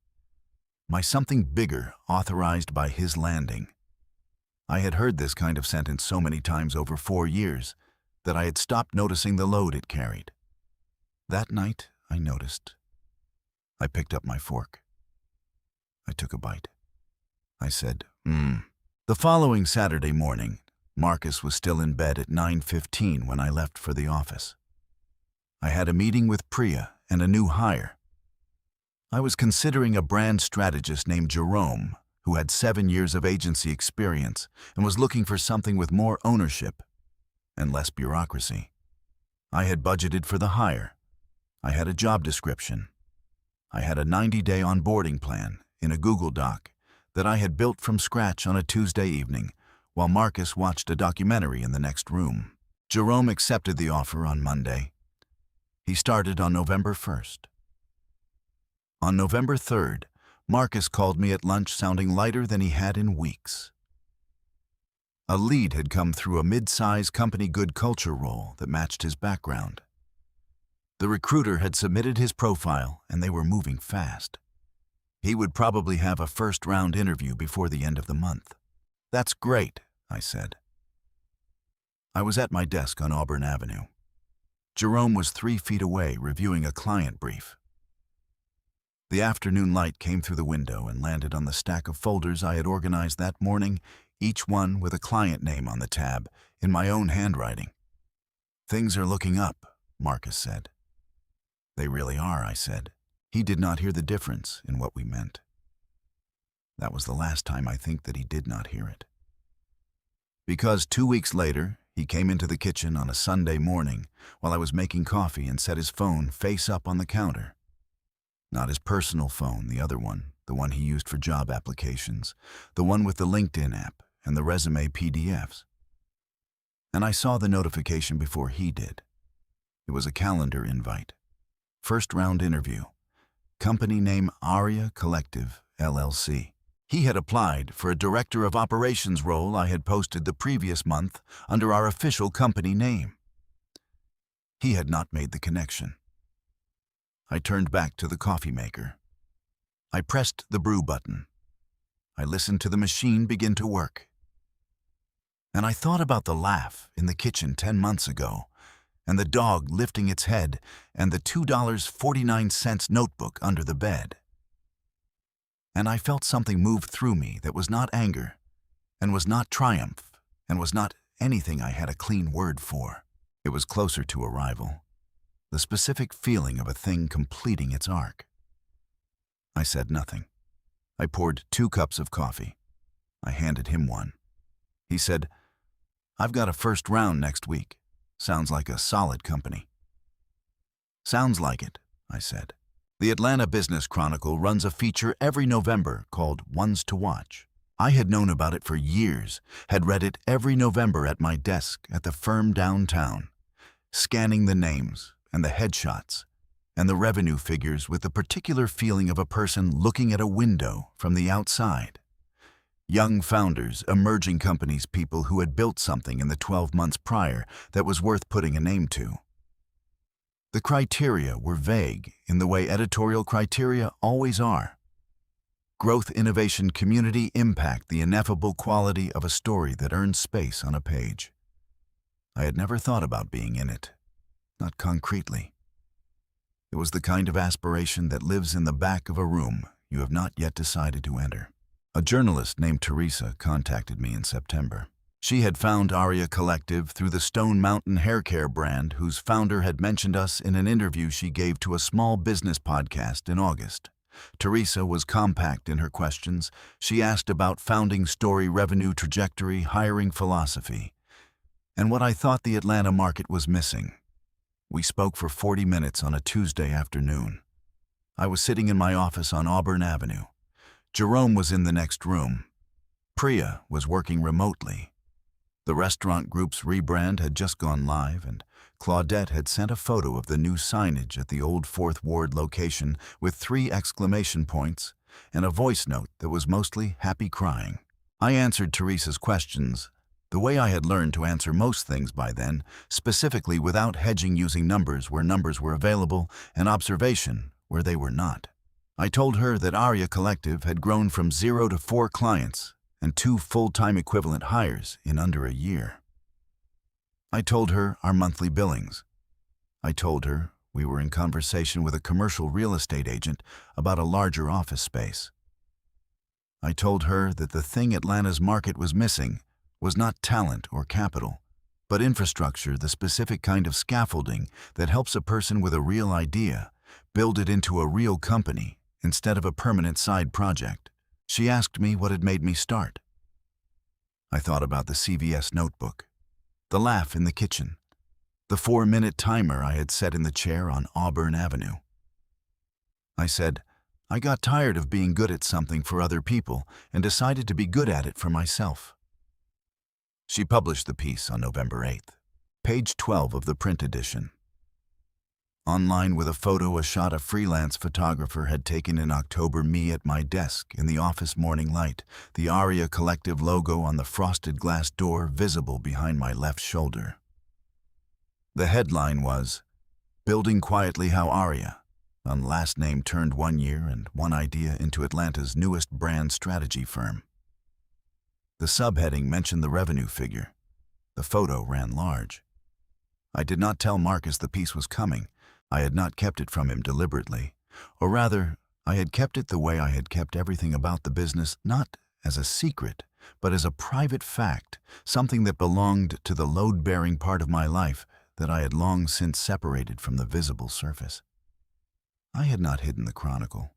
My something bigger authorized by his landing." I had heard this kind of sentence so many times over 4 years that I had stopped noticing the load it carried. That night, I noticed. I picked up my fork. I took a bite. I said, The following Saturday morning, Marcus was still in bed at 9:15 when I left for the office. I had a meeting with Priya and a new hire. I was considering a brand strategist named Jerome, who had 7 years of agency experience and was looking for something with more ownership and less bureaucracy. I had budgeted for the hire. I had a job description. I had a 90-day onboarding plan in a Google Doc that I had built from scratch on a Tuesday evening while Marcus watched a documentary in the next room. Jerome accepted the offer on Monday. He started on November 1st. On November 3rd, Marcus called me at lunch sounding lighter than he had in weeks. A lead had come through a mid-size company good culture role that matched his background. The recruiter had submitted his profile and they were moving fast. He would probably have a first-round interview before the end of the month. "That's great," I said. I was at my desk on Auburn Avenue. Jerome was 3 feet away reviewing a client brief. The afternoon light came through the window and landed on the stack of folders I had organized that morning, each one with a client name on the tab, in my own handwriting. "Things are looking up," Marcus said. "They really are," I said. He did not hear the difference in what we meant. That was the last time I think that he did not hear it. Because 2 weeks later, He came into the kitchen on a Sunday morning while I was making coffee and set his phone face up on the counter. Not his personal phone, the other one, the one he used for job applications, the one with the LinkedIn app and the resume PDFs. And I saw the notification before he did. It was a calendar invite. First round interview. Company name Aria Collective, LLC. He had applied for a Director of Operations role I had posted the previous month under our official company name. He had not made the connection. I turned back to the coffee maker. I pressed the brew button. I listened to the machine begin to work. And I thought about the laugh in the kitchen 10 months ago, and the dog lifting its head, and the $2.49 notebook under the bed. And I felt something move through me that was not anger, and was not triumph, and was not anything I had a clean word for. It was closer to arrival, the specific feeling of a thing completing its arc. I said nothing. I poured 2 cups of coffee. I handed him one. He said, "I've got a first round next week. Sounds like a solid company." "Sounds like it," I said. The Atlanta Business Chronicle runs a feature every November called Ones to Watch. I had known about it for years, had read it every November at my desk at the firm downtown, scanning the names and the headshots and the revenue figures with the particular feeling of a person looking at a window from the outside. Young founders, emerging companies, people who had built something in the 12 months prior that was worth putting a name to. The criteria were vague in the way editorial criteria always are. Growth, innovation, community, impact, the ineffable quality of a story that earns space on a page. I had never thought about being in it, not concretely. It was the kind of aspiration that lives in the back of a room you have not yet decided to enter. A journalist named Teresa contacted me in September. She had found Aria Collective through the Stone Mountain hair care brand whose founder had mentioned us in an interview she gave to a small business podcast in August. Teresa was compact in her questions. She asked about founding story, revenue trajectory, hiring philosophy, and what I thought the Atlanta market was missing. We spoke for 40 minutes on a Tuesday afternoon. I was sitting in my office on Auburn Avenue. Jerome was in the next room. Priya was working remotely. The restaurant group's rebrand had just gone live, and Claudette had sent a photo of the new signage at the old 4th Ward location with 3 exclamation points and a voice note that was mostly happy crying. I answered Teresa's questions the way I had learned to answer most things by then, specifically without hedging, using numbers where numbers were available and observation where they were not. I told her that Aria Collective had grown from 0 to 4 clients and 2 full-time equivalent hires in under a year. I told her our monthly billings. I told her we were in conversation with a commercial real estate agent about a larger office space. I told her that the thing Atlanta's market was missing was not talent or capital, but infrastructure, the specific kind of scaffolding that helps a person with a real idea build it into a real company instead of a permanent side project. She asked me what had made me start. I thought about the CVS notebook, the laugh in the kitchen, the 4-minute timer I had set in the chair on Auburn Avenue. I said, I got tired of being good at something for other people and decided to be good at it for myself. She published the piece on November 8th, page 12 of the print edition. Online with a photo a shot a freelance photographer had taken in October, me at my desk in the office morning light, the Aria Collective logo on the frosted glass door visible behind my left shoulder. The headline was, Building Quietly How Aria, a last name turned 1 year and 1 idea into Atlanta's newest brand strategy firm. The subheading mentioned the revenue figure. The photo ran large. I did not tell Marcus the piece was coming. I had not kept it from him deliberately, or rather, I had kept it the way I had kept everything about the business, not as a secret, but as a private fact, something that belonged to the load-bearing part of my life that I had long since separated from the visible surface. I had not hidden the chronicle.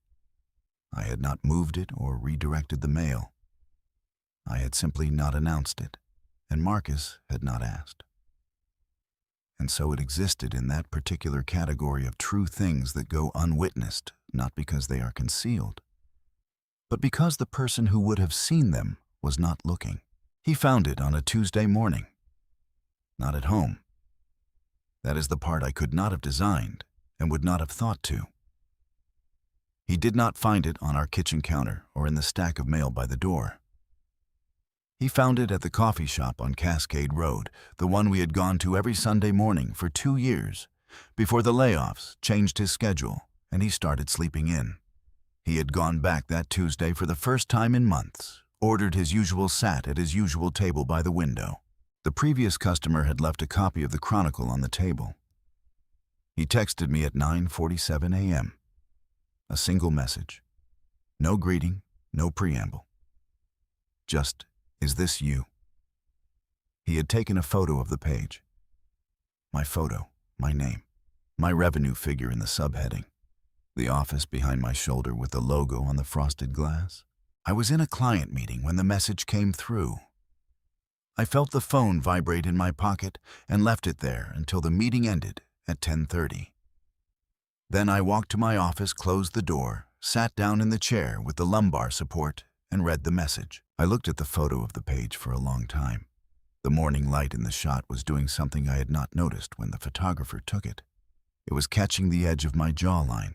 I had not moved it or redirected the mail. I had simply not announced it, and Marcus had not asked. and so it existed in that particular category of true things that go unwitnessed, not because they are concealed, but because the person who would have seen them was not looking. He found it on a Tuesday morning. Not at home. That is the part I could not have designed and would not have thought to. He did not find it on our kitchen counter or in the stack of mail by the door. He found it at the coffee shop on Cascade Road, the one we had gone to every Sunday morning for 2 years, before the layoffs changed his schedule and he started sleeping in. He had gone back that Tuesday for the first time in months, ordered his usual sat at his usual table by the window. The previous customer had left a copy of the Chronicle on the table. He texted me at 9:47 a.m. A single message. No greeting, no preamble. Just, "Is this you?" He had taken a photo of the page. My photo, my name, my revenue figure in the subheading, the office behind my shoulder with the logo on the frosted glass. I was in a client meeting when the message came through. I felt the phone vibrate in my pocket and left it there until the meeting ended at 10:30. Then I walked to my office, closed the door, sat down in the chair with the lumbar support, and read the message. I looked at the photo of the page for a long time. The morning light in the shot was doing something I had not noticed when the photographer took it. It was catching the edge of my jawline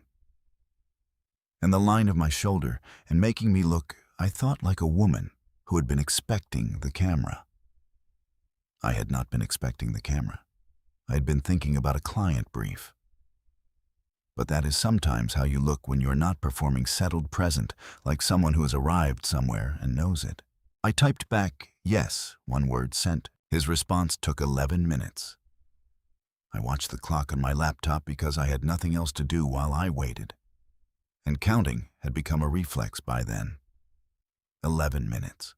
and the line of my shoulder and making me look, I thought, like a woman who had been expecting the camera. I had not been expecting the camera. I had been thinking about a client brief. But that is sometimes how you look when you are not performing settled present, like someone who has arrived somewhere and knows it. I typed back, "Yes," one word, "sent." His response took 11 minutes. I watched the clock on my laptop because I had nothing else to do while I waited. And counting had become a reflex by then. 11 minutes.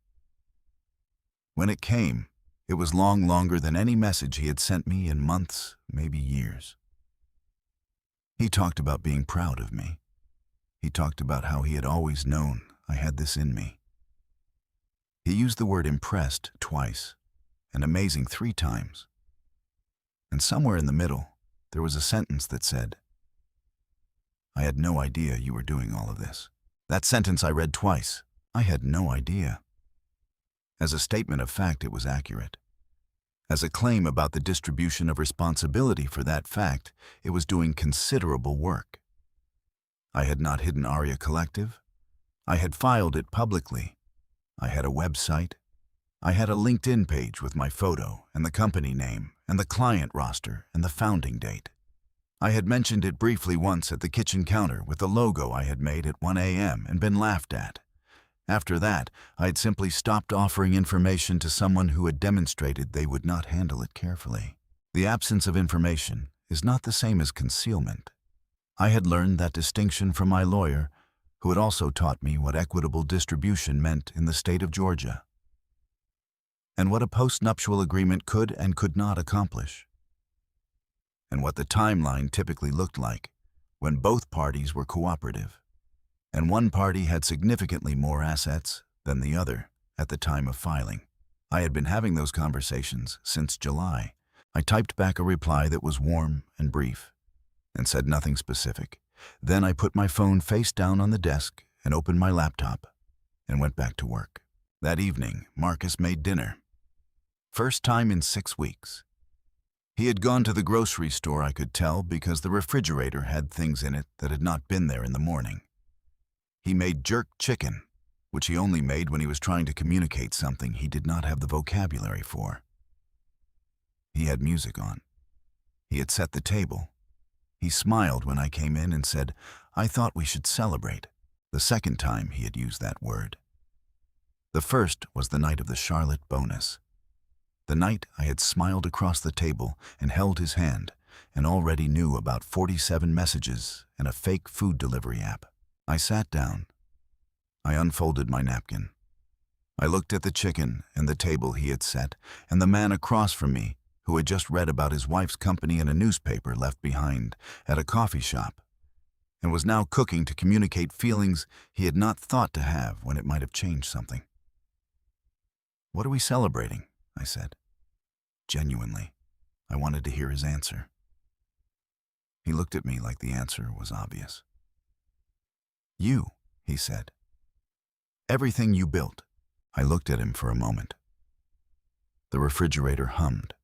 When it came, it was longer than any message he had sent me in months, maybe years. He talked about being proud of me. He talked about how he had always known I had this in me. He used the word impressed twice and amazing 3 times. And somewhere in the middle, there was a sentence that said, "I had no idea you were doing all of this." That sentence I read twice. I had no idea. As a statement of fact, it was accurate. As a claim about the distribution of responsibility for that fact, it was doing considerable work. I had not hidden Aria Collective. I had filed it publicly. I had a website. I had a LinkedIn page with my photo and the company name and the client roster and the founding date. I had mentioned it briefly once at the kitchen counter with the logo I had made at 1 a.m. and been laughed at. After that, I had simply stopped offering information to someone who had demonstrated they would not handle it carefully. The absence of information is not the same as concealment. I had learned that distinction from my lawyer, who had also taught me what equitable distribution meant in the state of Georgia, and what a postnuptial agreement could and could not accomplish, and what the timeline typically looked like when both parties were cooperative, and one party had significantly more assets than the other at the time of filing. I had been having those conversations since July. I typed back a reply that was warm and brief and said nothing specific. Then I put my phone face down on the desk and opened my laptop and went back to work. That evening, Marcus made dinner. First time in 6 weeks. He had gone to the grocery store, I could tell, because the refrigerator had things in it that had not been there in the morning. He made jerk chicken, which he only made when he was trying to communicate something he did not have the vocabulary for. He had music on. He had set the table. He smiled when I came in and said, "I thought we should celebrate." The second time he had used that word. The first was the night of the Charlotte bonus. The night I had smiled across the table and held his hand and already knew about 47 messages and a fake food delivery app. I sat down. I unfolded my napkin. I looked at the chicken and the table he had set and the man across from me who had just read about his wife's company in a newspaper left behind at a coffee shop and was now cooking to communicate feelings he had not thought to have when it might have changed something. "What are we celebrating?" I said. Genuinely. I wanted to hear his answer. He looked at me like the answer was obvious. You, he said. Everything you built. I looked at him for a moment. The refrigerator hummed.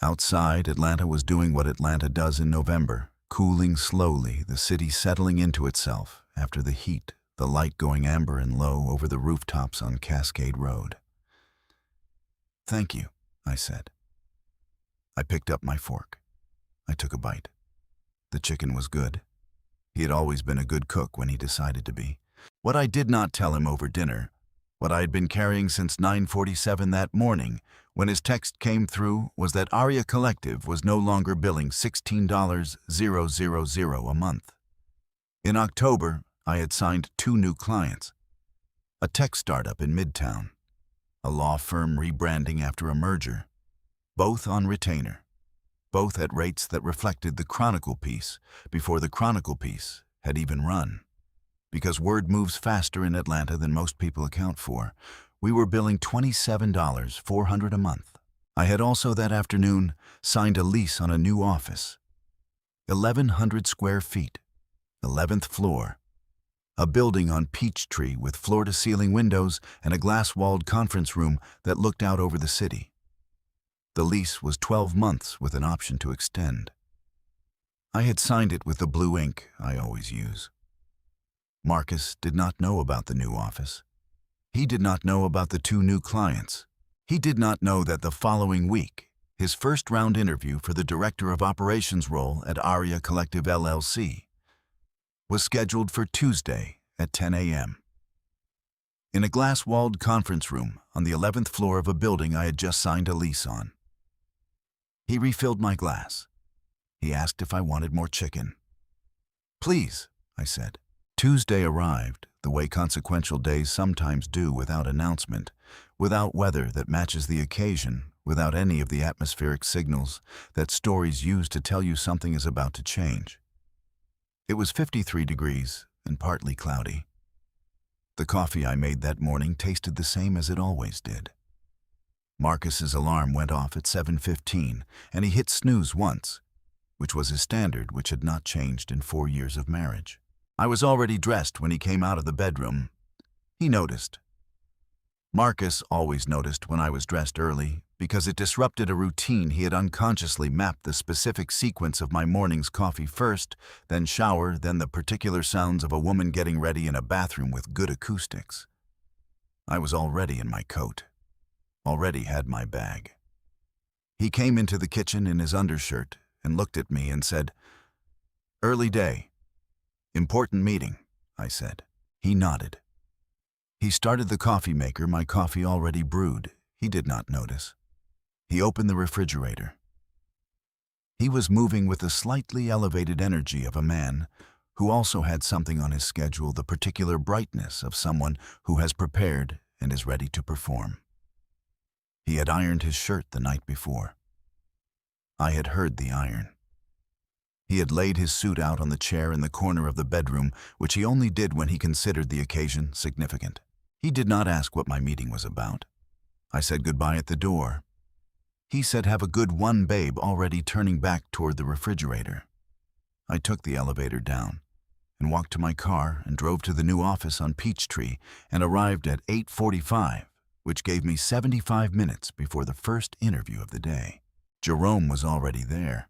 Outside, Atlanta was doing what Atlanta does in November, cooling slowly, the city settling into itself after the heat, the light going amber and low over the rooftops on Cascade Road. Thank you, I said. I picked up my fork. I took a bite. The chicken was good. He had always been a good cook when he decided to be. What I did not tell him over dinner, what I had been carrying since 9:47 that morning when his text came through, was that Aria Collective was no longer billing $16,000 a month. In October, I had signed 2 new clients. A tech startup in Midtown, a law firm rebranding after a merger, both on retainer, both at rates that reflected the Chronicle piece before the Chronicle piece had even run. Because word moves faster in Atlanta than most people account for, we were billing $27,400 a month. I had also that afternoon signed a lease on a new office. 1,100 square feet, 11th floor, a building on Peachtree with floor-to-ceiling windows and a glass-walled conference room that looked out over the city. The lease was 12 months with an option to extend. I had signed it with the blue ink I always use. Marcus did not know about the new office. He did not know about the 2 new clients. He did not know that the following week, his first-round interview for the Director of Operations role at Aria Collective LLC was scheduled for Tuesday at 10 a.m. in a glass-walled conference room on the 11th floor of a building I had just signed a lease on. He refilled my glass. He asked if I wanted more chicken. Please, I said. Tuesday arrived, the way consequential days sometimes do, without announcement, without weather that matches the occasion, without any of the atmospheric signals that stories use to tell you something is about to change. It was 53 degrees and partly cloudy. The coffee I made that morning tasted the same as it always did. Marcus's alarm went off at 7:15, and he hit snooze once, which was his standard, which had not changed in 4 years of marriage. I was already dressed when he came out of the bedroom. He noticed. Marcus always noticed when I was dressed early, because it disrupted a routine he had unconsciously mapped the specific sequence of my morning's coffee first, then shower, then the particular sounds of a woman getting ready in a bathroom with good acoustics. I was already in my coat, already had my bag. He came into the kitchen in his undershirt and looked at me and said, "Early day. Important meeting," I said. He nodded. He started the coffee maker, my coffee already brewed. He did not notice. He opened the refrigerator. He was moving with the slightly elevated energy of a man who also had something on his schedule, the particular brightness of someone who has prepared and is ready to perform. He had ironed his shirt the night before. I had heard the iron. He had laid his suit out on the chair in the corner of the bedroom, which he only did when he considered the occasion significant. He did not ask what my meeting was about. I said goodbye at the door. He said, "Have a good one, babe," already turning back toward the refrigerator. I took the elevator down and walked to my car and drove to the new office on Peachtree and arrived at 8:45, which gave me 75 minutes before the first interview of the day. Jerome was already there.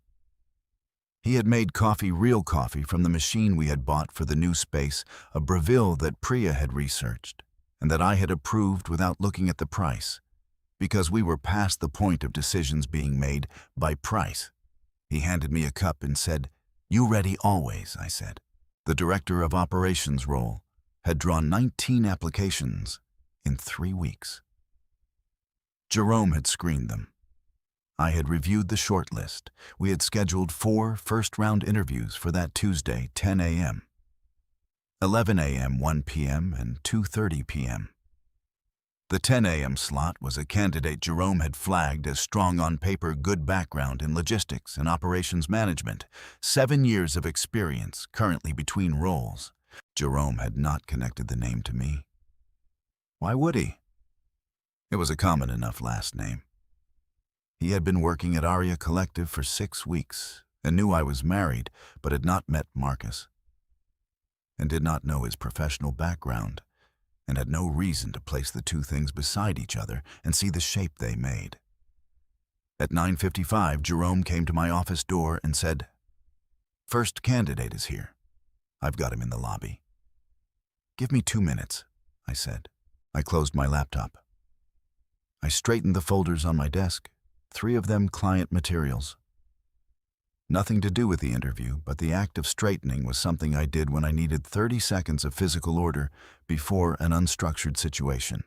He had made coffee, real coffee, from the machine we had bought for the new space, a Breville that Priya had researched, and that I had approved without looking at the price, because we were past the point of decisions being made by price. He handed me a cup and said, "You ready always," I said. The Director of Operations role had drawn 19 applications in 3 weeks. Jerome had screened them. I had reviewed the short list. We had scheduled 4 first-round interviews for that Tuesday, 10 a.m., 11 a.m., 1 p.m., and 2:30 p.m. The 10 a.m. slot was a candidate Jerome had flagged as strong on paper, good background in logistics and operations management, 7 years of experience currently between roles. Jerome had not connected the name to me. Why would he? It was a common enough last name. He had been working at Aria Collective for 6 weeks and knew I was married, but had not met Marcus, and did not know his professional background, and had no reason to place the two things beside each other and see the shape they made. At 9:55, Jerome came to my office door and said, "First candidate is here. I've got him in the lobby." "Give me 2 minutes," I said. I closed my laptop. I straightened the folders on my desk, 3 of them client materials. Nothing to do with the interview, but the act of straightening was something I did when I needed 30 seconds of physical order before an unstructured situation.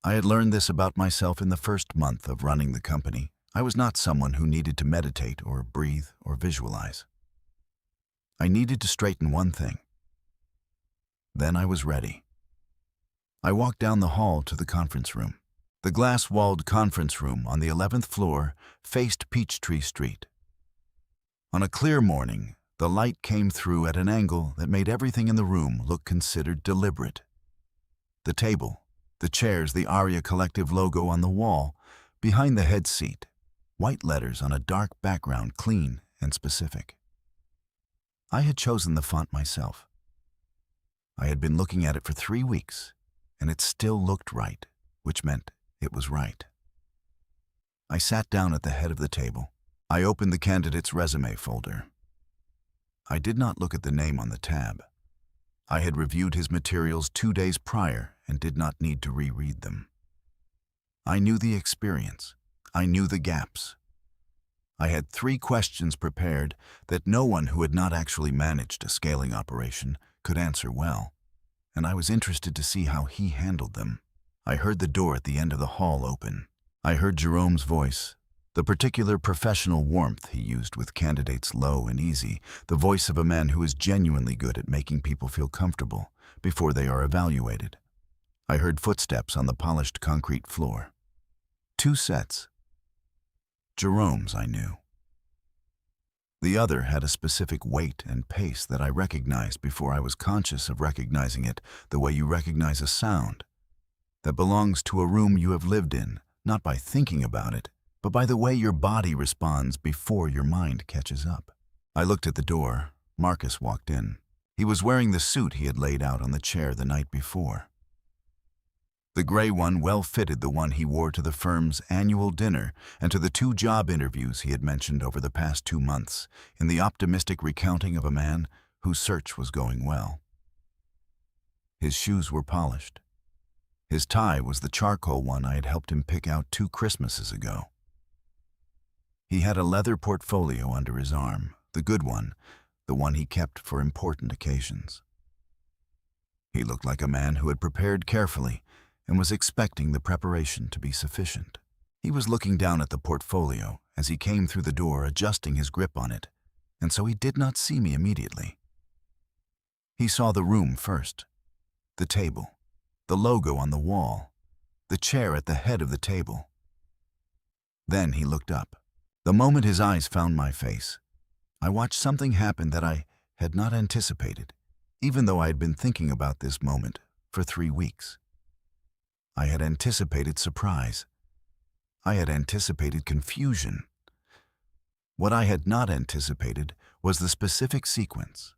I had learned this about myself in the first month of running the company. I was not someone who needed to meditate or breathe or visualize. I needed to straighten one thing. Then I was ready. I walked down the hall to the conference room. The glass-walled conference room on the 11th floor faced Peachtree Street. On a clear morning, the light came through at an angle that made everything in the room look considered deliberate. The table, the chairs, the Aria Collective logo on the wall, behind the head seat, white letters on a dark background, clean and specific. I had chosen the font myself. I had been looking at it for 3 weeks, and it still looked right, which meant it was right. I sat down at the head of the table. I opened the candidate's resume folder. I did not look at the name on the tab. I had reviewed his materials 2 days prior and did not need to reread them. I knew the experience. I knew the gaps. I had 3 questions prepared that no one who had not actually managed a scaling operation could answer well, and I was interested to see how he handled them. I heard the door at the end of the hall open. I heard Jerome's voice, the particular professional warmth he used with candidates low and easy, the voice of a man who is genuinely good at making people feel comfortable before they are evaluated. I heard footsteps on the polished concrete floor. 2 sets. Jerome's, I knew. The other had a specific weight and pace that I recognized before I was conscious of recognizing it, the way you recognize a sound that belongs to a room you have lived in, not by thinking about it, but by the way your body responds before your mind catches up. I looked at the door. Marcus walked in. He was wearing the suit he had laid out on the chair the night before. The gray one well fitted the one he wore to the firm's annual dinner and to the 2 job interviews he had mentioned over the past 2 months, in the optimistic recounting of a man whose search was going well. His shoes were polished. His tie was the charcoal one I had helped him pick out 2 Christmases ago. He had a leather portfolio under his arm, the good one, the one he kept for important occasions. He looked like a man who had prepared carefully and was expecting the preparation to be sufficient. He was looking down at the portfolio as he came through the door, adjusting his grip on it, and so he did not see me immediately. He saw the room first, the table, the logo on the wall, the chair at the head of the table. Then he looked up. The moment his eyes found my face, I watched something happen that I had not anticipated, even though I had been thinking about this moment for 3 weeks. I had anticipated surprise. I had anticipated confusion. What I had not anticipated was the specific sequence.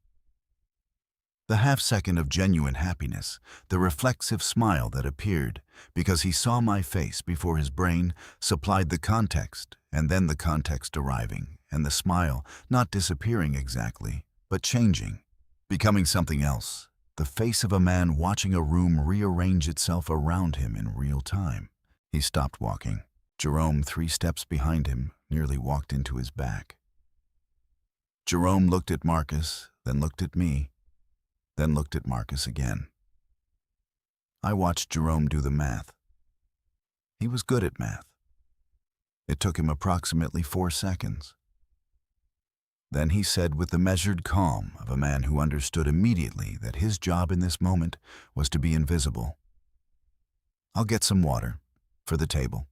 The half-second of genuine happiness, the reflexive smile that appeared because he saw my face before his brain supplied the context, and then the context arriving, and the smile not disappearing exactly, but changing, becoming something else, the face of a man watching a room rearrange itself around him in real time. He stopped walking. Jerome, 3 steps behind him, nearly walked into his back. Jerome looked at Marcus, then looked at me, then looked at Marcus again. I watched Jerome do the math. He was good at math. It took him approximately 4 seconds. Then he said with the measured calm of a man who understood immediately that his job in this moment was to be invisible, "I'll get some water for the table."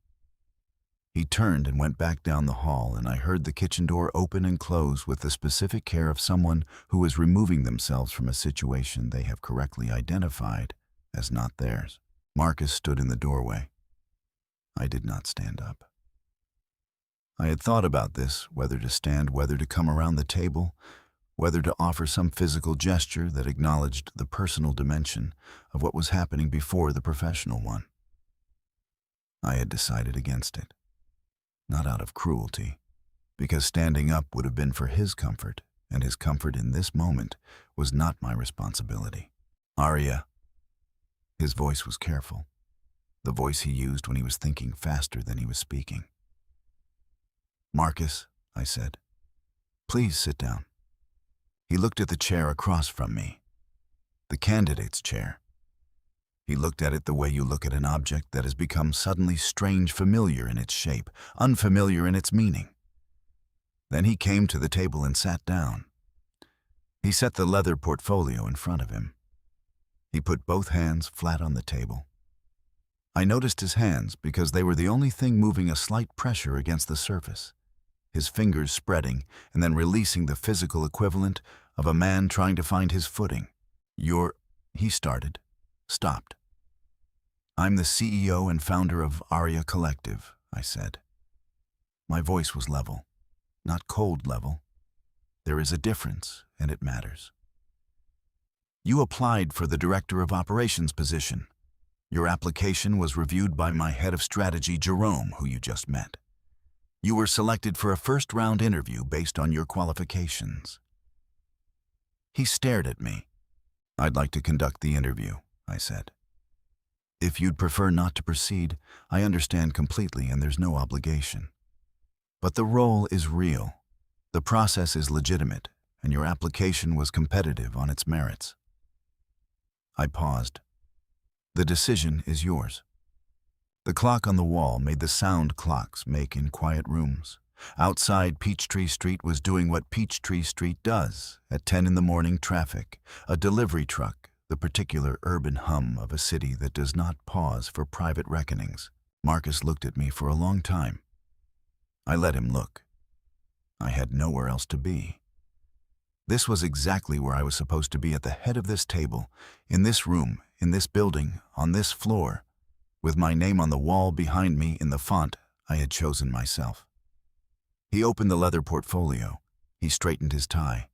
He turned and went back down the hall, and I heard the kitchen door open and close with the specific care of someone who was removing themselves from a situation they have correctly identified as not theirs. Marcus stood in the doorway. I did not stand up. I had thought about this, whether to stand, whether to come around the table, whether to offer some physical gesture that acknowledged the personal dimension of what was happening before the professional one. I had decided against it, not out of cruelty, because standing up would have been for his comfort, and his comfort in this moment was not my responsibility. Aria. His voice was careful, the voice he used when he was thinking faster than he was speaking. Marcus, I said, please sit down. He looked at the chair across from me, the candidate's chair. He looked at it the way you look at an object that has become suddenly strange, familiar in its shape, unfamiliar in its meaning. Then he came to the table and sat down. He set the leather portfolio in front of him. He put both hands flat on the table. I noticed his hands because they were the only thing moving a slight pressure against the surface, his fingers spreading and then releasing the physical equivalent of a man trying to find his footing. He started, stopped. I'm the CEO and founder of Aria Collective, I said. My voice was level, not cold level. There is a difference, and it matters. You applied for the Director of Operations position. Your application was reviewed by my head of strategy, Jerome, who you just met. You were selected for a first-round interview based on your qualifications. He stared at me. I'd like to conduct the interview, I said. If you'd prefer not to proceed, I understand completely and there's no obligation. But the role is real. The process is legitimate, and your application was competitive on its merits. I paused. The decision is yours. The clock on the wall made the sound clocks make in quiet rooms. Outside, Peachtree Street was doing what Peachtree Street does at 10 in the morning traffic, a delivery truck, the particular urban hum of a city that does not pause for private reckonings. Marcus looked at me for a long time. I let him look. I had nowhere else to be. This was exactly where I was supposed to be, at the head of this table, in this room, in this building, on this floor, with my name on the wall behind me in the font I had chosen myself. He opened the leather portfolio. He straightened his tie.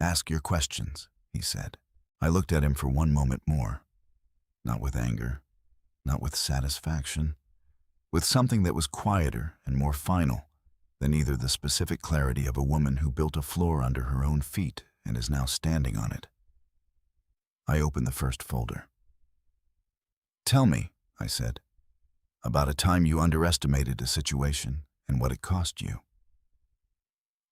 Ask your questions, he said. I looked at him for one moment more, not with anger, not with satisfaction, with something that was quieter and more final than either the specific clarity of a woman who built a floor under her own feet and is now standing on it. I opened the first folder. Tell me, I said, about a time you underestimated a situation and what it cost you.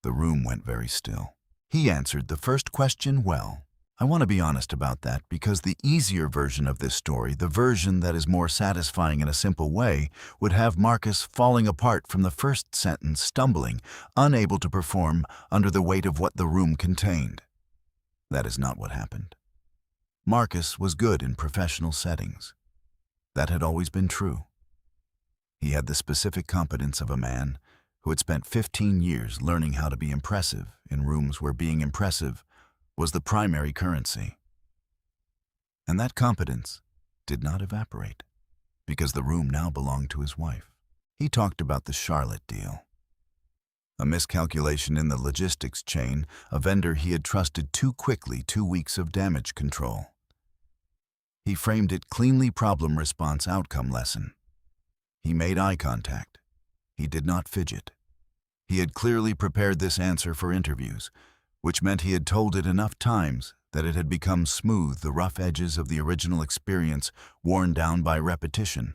The room went very still. He answered the first question well. I want to be honest about that because the easier version of this story, the version that is more satisfying in a simple way, would have Marcus falling apart from the first sentence, stumbling, unable to perform under the weight of what the room contained. That is not what happened. Marcus was good in professional settings. That had always been true. He had the specific competence of a man who had spent 15 years learning how to be impressive in rooms where being impressive was the primary currency. And that competence did not evaporate, because the room now belonged to his wife. He talked about the Charlotte deal. A miscalculation in the logistics chain, a vendor he had trusted too quickly, 2 weeks of damage control. He framed it cleanly: problem response outcome lesson. He made eye contact. He did not fidget. He had clearly prepared this answer for interviews, which meant he had told it enough times that it had become smooth, the rough edges of the original experience worn down by repetition,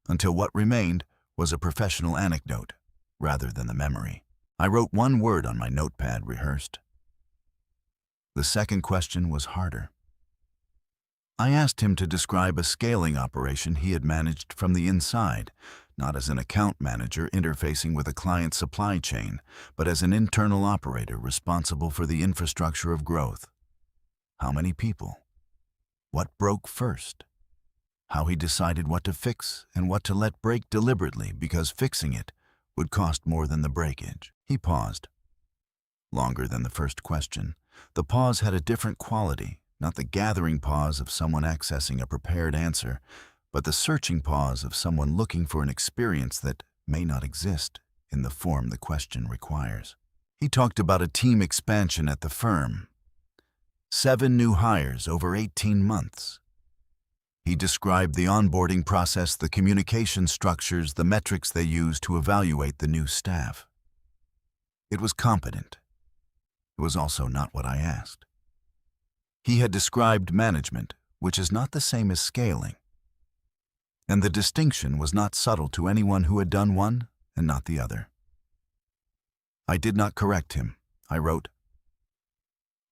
until what remained was a professional anecdote rather than the memory. I wrote one word on my notepad: rehearsed. The second question was harder. I asked him to describe a scaling operation he had managed from the inside, not as an account manager interfacing with a client's supply chain, but as an internal operator responsible for the infrastructure of growth. How many people? What broke first? How he decided what to fix and what to let break deliberately because fixing it would cost more than the breakage. He paused. Longer than the first question. The pause had a different quality. Not the gathering pause of someone accessing a prepared answer, but the searching pause of someone looking for an experience that may not exist in the form the question requires. He talked about a team expansion at the firm. 7 new hires over 18 months. He described the onboarding process, the communication structures, the metrics they use to evaluate the new staff. It was competent. It was also not what I asked. He had described management, which is not the same as scaling. And the distinction was not subtle to anyone who had done one and not the other. I did not correct him. I wrote,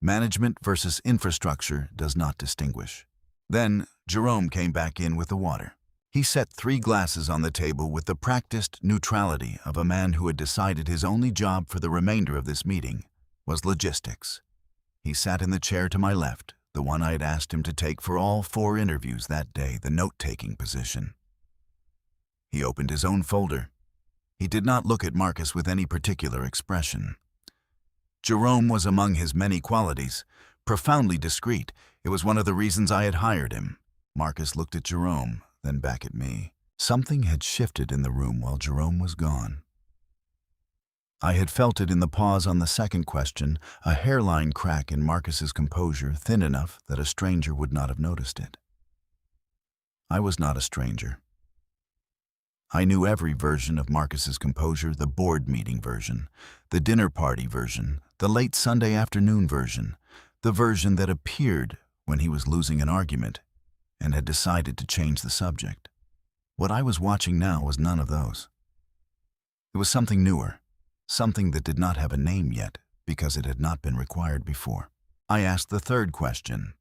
"Management versus infrastructure does not distinguish." Then Jerome came back in with the water. He set 3 glasses on the table with the practiced neutrality of a man who had decided his only job for the remainder of this meeting was logistics. He sat in the chair to my left, the one I had asked him to take for all 4 interviews that day, the note-taking position. He opened his own folder. He did not look at Marcus with any particular expression. Jerome was among his many qualities, profoundly discreet. It was one of the reasons I had hired him. Marcus looked at Jerome, then back at me. Something had shifted in the room while Jerome was gone. I had felt it in the pause on the second question, a hairline crack in Marcus's composure, thin enough that a stranger would not have noticed it. I was not a stranger. I knew every version of Marcus's composure, the board meeting version, the dinner party version, the late Sunday afternoon version, the version that appeared when he was losing an argument and had decided to change the subject. What I was watching now was none of those. It was something newer, something that did not have a name yet because it had not been required before. I asked the third question.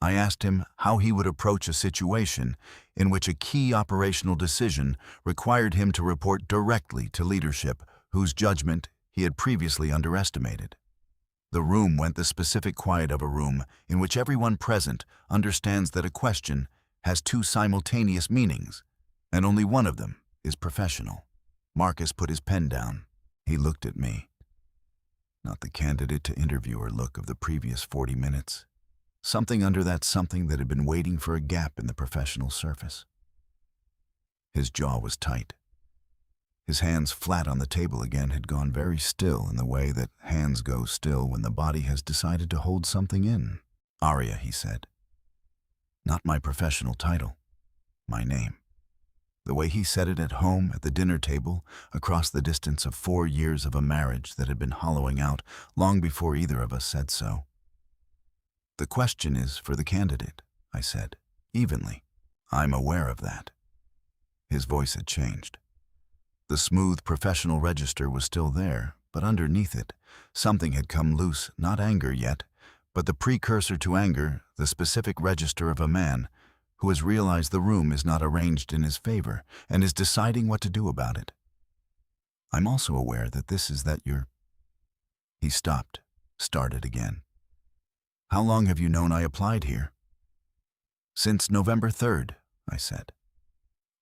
I asked him how he would approach a situation in which a key operational decision required him to report directly to leadership whose judgment he had previously underestimated. The room went the specific quiet of a room in which everyone present understands that a question has 2 simultaneous meanings, and only one of them is professional. Marcus put his pen down. He looked at me. Not the candidate to interviewer look of the previous 40 minutes. Something under that something that had been waiting for a gap in the professional surface. His jaw was tight. His hands flat on the table again had gone very still in the way that hands go still when the body has decided to hold something in. Aria, he said. Not my professional title. My name. The way he said it at home, at the dinner table, across the distance of 4 years of a marriage that had been hollowing out long before either of us said so. The question is for the candidate, I said, evenly. I'm aware of that. His voice had changed. The smooth professional register was still there, but underneath it, something had come loose, not anger yet, but the precursor to anger, the specific register of a man who has realized the room is not arranged in his favor and is deciding what to do about it. I'm also aware that this is that you're... He stopped, started again. How long have you known I applied here? Since November 3rd, I said.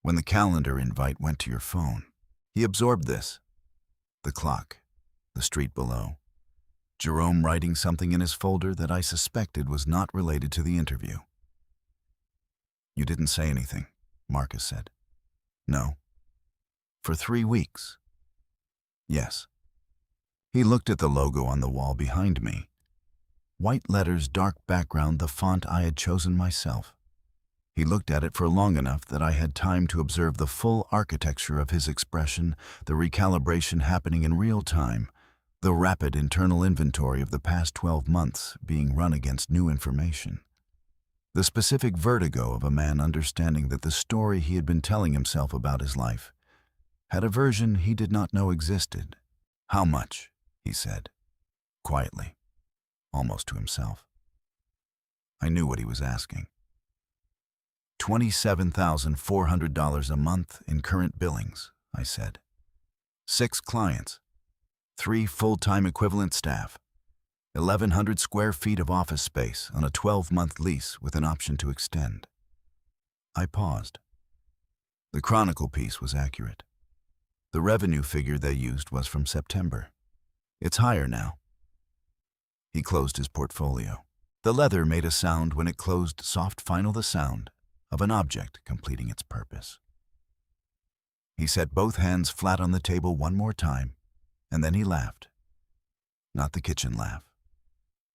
When the calendar invite went to your phone. He absorbed this. The clock, the street below. Jerome writing something in his folder that I suspected was not related to the interview. You didn't say anything, Marcus said. No. For 3 weeks. Yes. He looked at the logo on the wall behind me. White letters, dark background, the font I had chosen myself. He looked at it for long enough that I had time to observe the full architecture of his expression, the recalibration happening in real time, the rapid internal inventory of the past 12 months being run against new information. The specific vertigo of a man understanding that the story he had been telling himself about his life had a version he did not know existed. How much? He said, quietly, almost to himself. I knew what he was asking. $27,400 a month in current billings, I said. 6 clients, 3 full-time equivalent staff, 1,100 square feet of office space on a 12-month lease with an option to extend. I paused. The Chronicle piece was accurate. The revenue figure they used was from September. It's higher now. He closed his portfolio. The leather made a sound when it closed, soft final the sound of an object completing its purpose. He set both hands flat on the table one more time, and then he laughed. Not the kitchen laugh.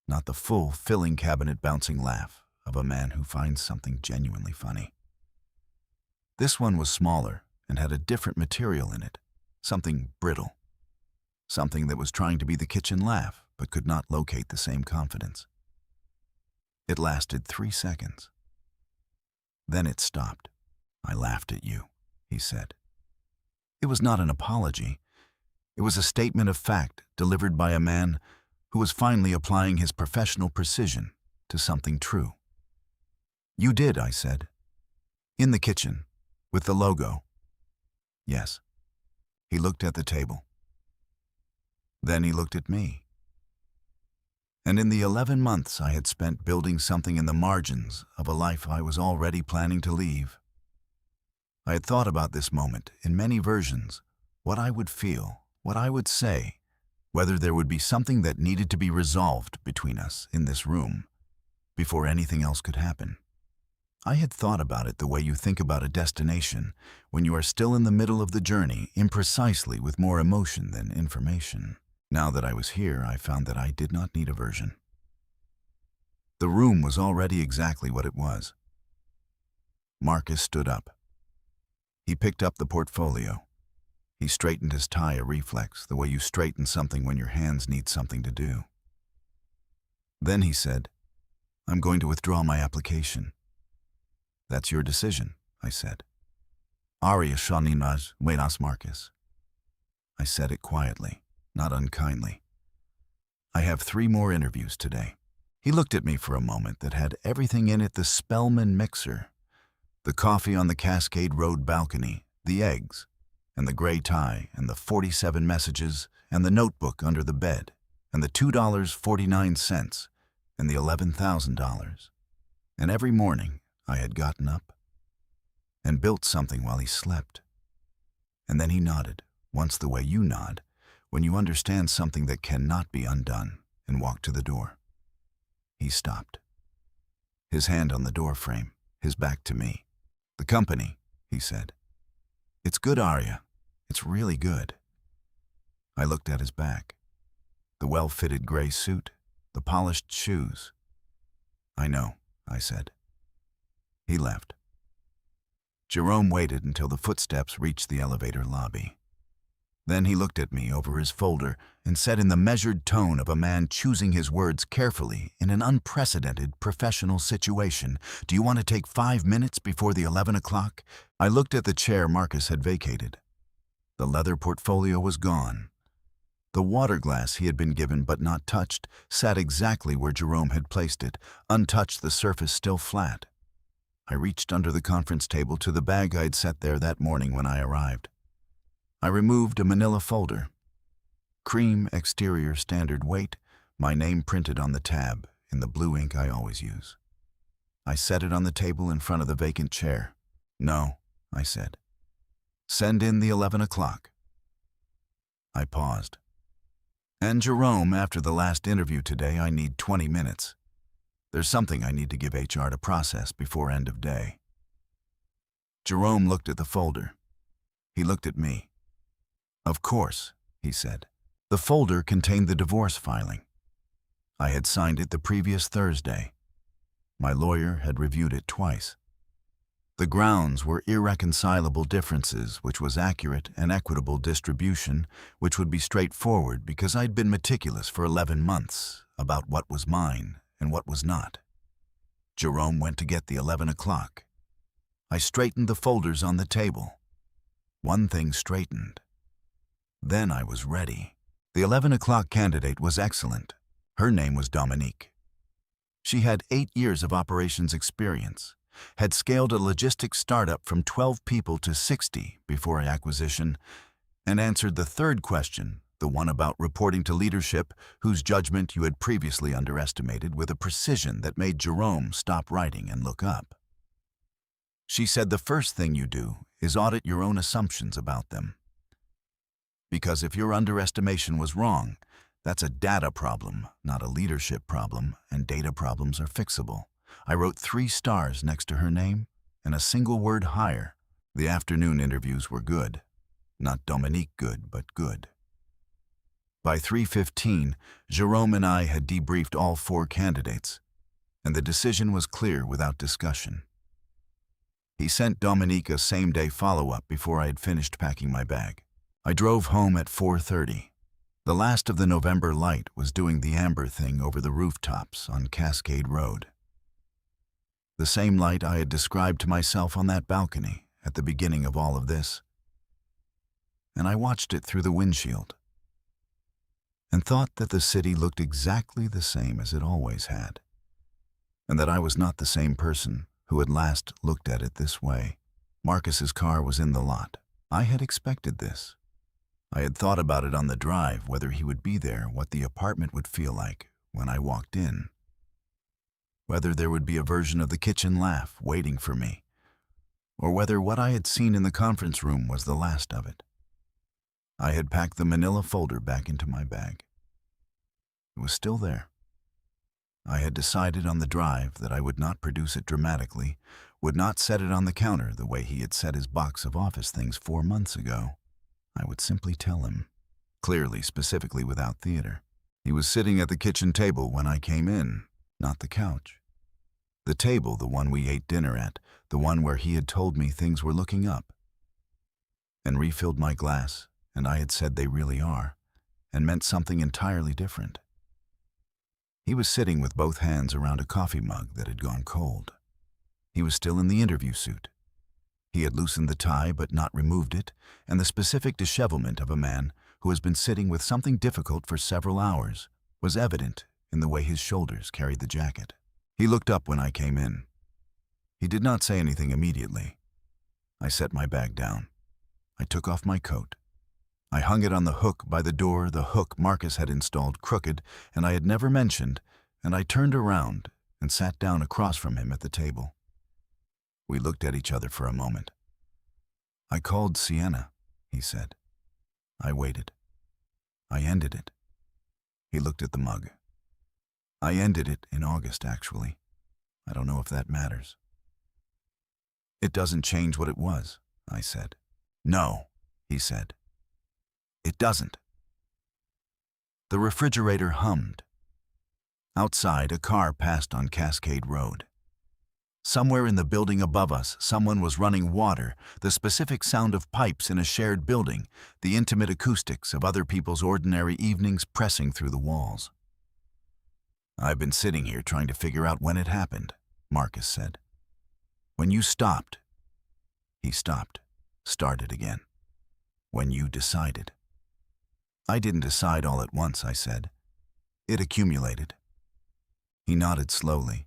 Not the full, filling cabinet bouncing laugh of a man who finds something genuinely funny. This one was smaller and had a different material in it, something brittle. Something that was trying to be the kitchen laugh, but could not locate the same confidence. It lasted 3 seconds. Then it stopped. "I laughed at you," he said. It was not an apology. It was a statement of fact delivered by a man who was finally applying his professional precision to something true. "You did," I said. "In the kitchen, with the logo." "Yes." He looked at the table. Then he looked at me. And in the 11 months I had spent building something in the margins of a life I was already planning to leave, I had thought about this moment in many versions, what I would feel, what I would say, whether there would be something that needed to be resolved between us in this room before anything else could happen. I had thought about it the way you think about a destination when you are still in the middle of the journey, imprecisely with more emotion than information. Now that I was here, I found that I did not need a version. The room was already exactly what it was. Marcus stood up. He picked up the portfolio. He straightened his tie, a reflex, the way you straighten something when your hands need something to do. Then he said, "I'm going to withdraw my application." "That's your decision," I said. "Aria shaninas venas Marcus." I said it quietly, not unkindly. "I have 3 more interviews today." He looked at me for a moment that had everything in it: the Spellman mixer, the coffee on the Cascade Road balcony, the eggs, and the gray tie, and the 47 messages, and the notebook under the bed, and the $2.49, and the $11,000. And every morning I had gotten up and built something while he slept. And then he nodded, once the way you nod when you understand something that cannot be undone, and walked to the door. He stopped, his hand on the door frame, his back to me. "The company," he said. "It's good, Aria. It's really good." I looked at his back, the well-fitted gray suit, the polished shoes. "I know," I said. He left. Jerome waited until the footsteps reached the elevator lobby. Then he looked at me over his folder and said in the measured tone of a man choosing his words carefully in an unprecedented professional situation, "Do you want to take 5 minutes before the 11 o'clock? I looked at the chair Marcus had vacated. The leather portfolio was gone. The water glass he had been given but not touched sat exactly where Jerome had placed it, untouched, the surface still flat. I reached under the conference table to the bag I'd set there that morning when I arrived. I removed a manila folder. Cream exterior, standard weight, my name printed on the tab in the blue ink I always use. I set it on the table in front of the vacant chair. "No," I said. "Send in the 11 o'clock. I paused. "And Jerome, after the last interview today, I need 20 minutes. There's something I need to give HR to process before end of day." Jerome looked at the folder. He looked at me. "Of course," he said. The folder contained the divorce filing. I had signed it the previous Thursday. My lawyer had reviewed it twice. The grounds were irreconcilable differences, which was accurate and equitable distribution, which would be straightforward because I'd been meticulous for 11 months about what was mine and what was not. Jerome went to get the 11 o'clock. I straightened the folders on the table. One thing straightened. Then I was ready. The 11 o'clock candidate was excellent. Her name was Dominique. She had 8 years of operations experience, had scaled a logistics startup from 12 people to 60 before acquisition, and answered the third question, the one about reporting to leadership, whose judgment you had previously underestimated, with a precision that made Jerome stop writing and look up. She said the first thing you do is audit your own assumptions about them. Because if your underestimation was wrong, that's a data problem, not a leadership problem, and data problems are fixable. I wrote 3 stars next to her name and a single word higher. The afternoon interviews were good. Not Dominique good, but good. By 3:15, Jerome and I had debriefed all 4 candidates, and the decision was clear without discussion. He sent Dominique a same-day follow-up before I had finished packing my bag. I drove home at 4:30. The last of the November light was doing the amber thing over the rooftops on Cascade Road. The same light I had described to myself on that balcony at the beginning of all of this. And I watched it through the windshield and thought that the city looked exactly the same as it always had, and that I was not the same person who had last looked at it this way. Marcus's car was in the lot. I had expected this. I had thought about it on the drive, whether he would be there, what the apartment would feel like when I walked in, whether there would be a version of the kitchen laugh waiting for me, or whether what I had seen in the conference room was the last of it. I had packed the manila folder back into my bag. It was still there. I had decided on the drive that I would not produce it dramatically, would not set it on the counter the way he had set his box of office things 4 months ago. I would simply tell him, clearly, specifically, without theater. He was sitting at the kitchen table when I came in, not the couch. The table, the one we ate dinner at, the one where he had told me things were looking up, and refilled my glass, and I had said they really are, and meant something entirely different. He was sitting with both hands around a coffee mug that had gone cold. He was still in the interview suit. He had loosened the tie but not removed it, and the specific dishevelment of a man who has been sitting with something difficult for several hours was evident in the way his shoulders carried the jacket. He looked up when I came in. He did not say anything immediately. I set my bag down. I took off my coat. I hung it on the hook by the door, the hook Marcus had installed crooked and I had never mentioned, and I turned around and sat down across from him at the table. We looked at each other for a moment. "I called Sienna," he said. I waited. "I ended it." He looked at the mug. "I ended it in August, actually. I don't know if that matters." "It doesn't change what it was," I said. "No," he said. "It doesn't." The refrigerator hummed. Outside, a car passed on Cascade Road. Somewhere in the building above us, someone was running water, the specific sound of pipes in a shared building, the intimate acoustics of other people's ordinary evenings pressing through the walls. "I've been sitting here trying to figure out when it happened," Marcus said. "When you stopped." He stopped, started again. "When you decided." "I didn't decide all at once," I said. "It accumulated." He nodded slowly.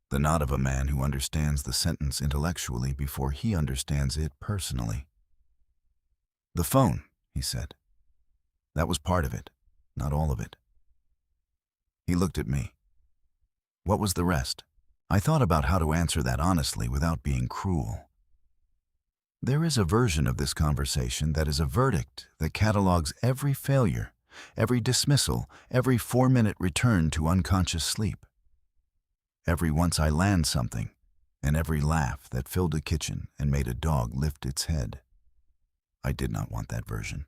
The nod of a man who understands the sentence intellectually before he understands it personally. "The phone," he said. "That was part of it, not all of it." He looked at me. "What was the rest?" I thought about how to answer that honestly without being cruel. There is a version of this conversation that is a verdict that catalogs every failure, every dismissal, every 4-minute return to unconscious sleep. Every once I land something, and every laugh that filled a kitchen and made a dog lift its head. I did not want that version.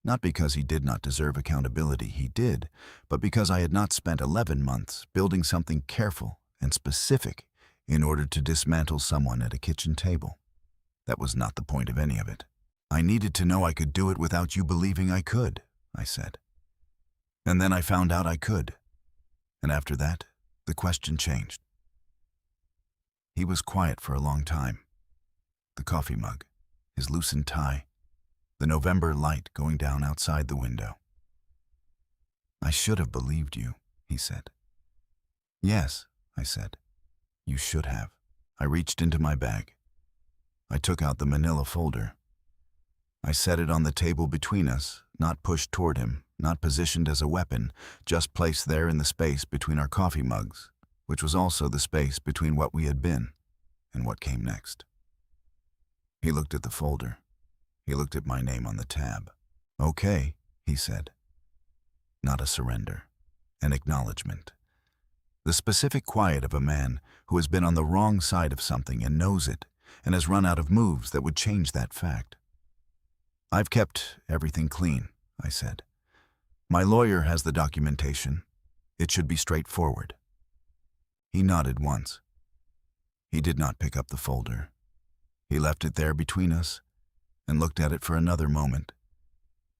Not because he did not deserve accountability, he did, but because I had not spent 11 months building something careful and specific in order to dismantle someone at a kitchen table. That was not the point of any of it. "I needed to know I could do it without you believing I could," I said. And then I found out I could. And after that, the question changed. He was quiet for a long time. The coffee mug, his loosened tie, the November light going down outside the window. "I should have believed you," he said. "Yes," I said. "You should have." I reached into my bag. I took out the manila folder. I set it on the table between us, not pushed toward him, not positioned as a weapon, just placed there in the space between our coffee mugs, which was also the space between what we had been and what came next. He looked at the folder. He looked at my name on the tab. "Okay," he said. Not a surrender, an acknowledgement. The specific quiet of a man who has been on the wrong side of something and knows it, and has run out of moves that would change that fact. I've kept everything clean, I said. My lawyer has the documentation. It should be straightforward. He nodded once. He did not pick up the folder. He left it there between us and looked at it for another moment,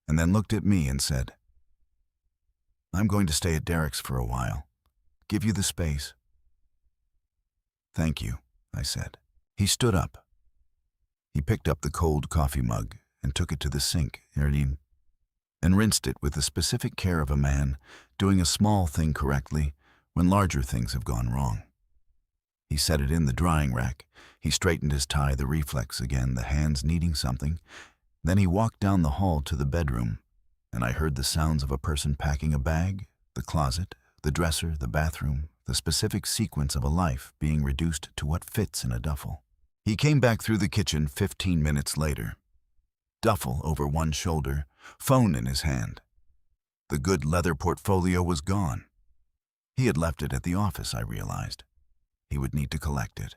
and then looked at me and said, I'm going to stay at Derek's for a while. Give you the space. Thank you, I said. He stood up. He picked up the cold coffee mug and took it to the sink, and rinsed it with the specific care of a man doing a small thing correctly when larger things have gone wrong. He set it in the drying rack. He straightened his tie, the reflex again, the hands needing something. Then he walked down the hall to the bedroom, and I heard the sounds of a person packing a bag, the closet, the dresser, the bathroom, the specific sequence of a life being reduced to what fits in a duffel. He came back through the kitchen 15 minutes later. Duffel over one shoulder, phone in his hand. The good leather portfolio was gone. He had left it at the office, I realized. He would need to collect it.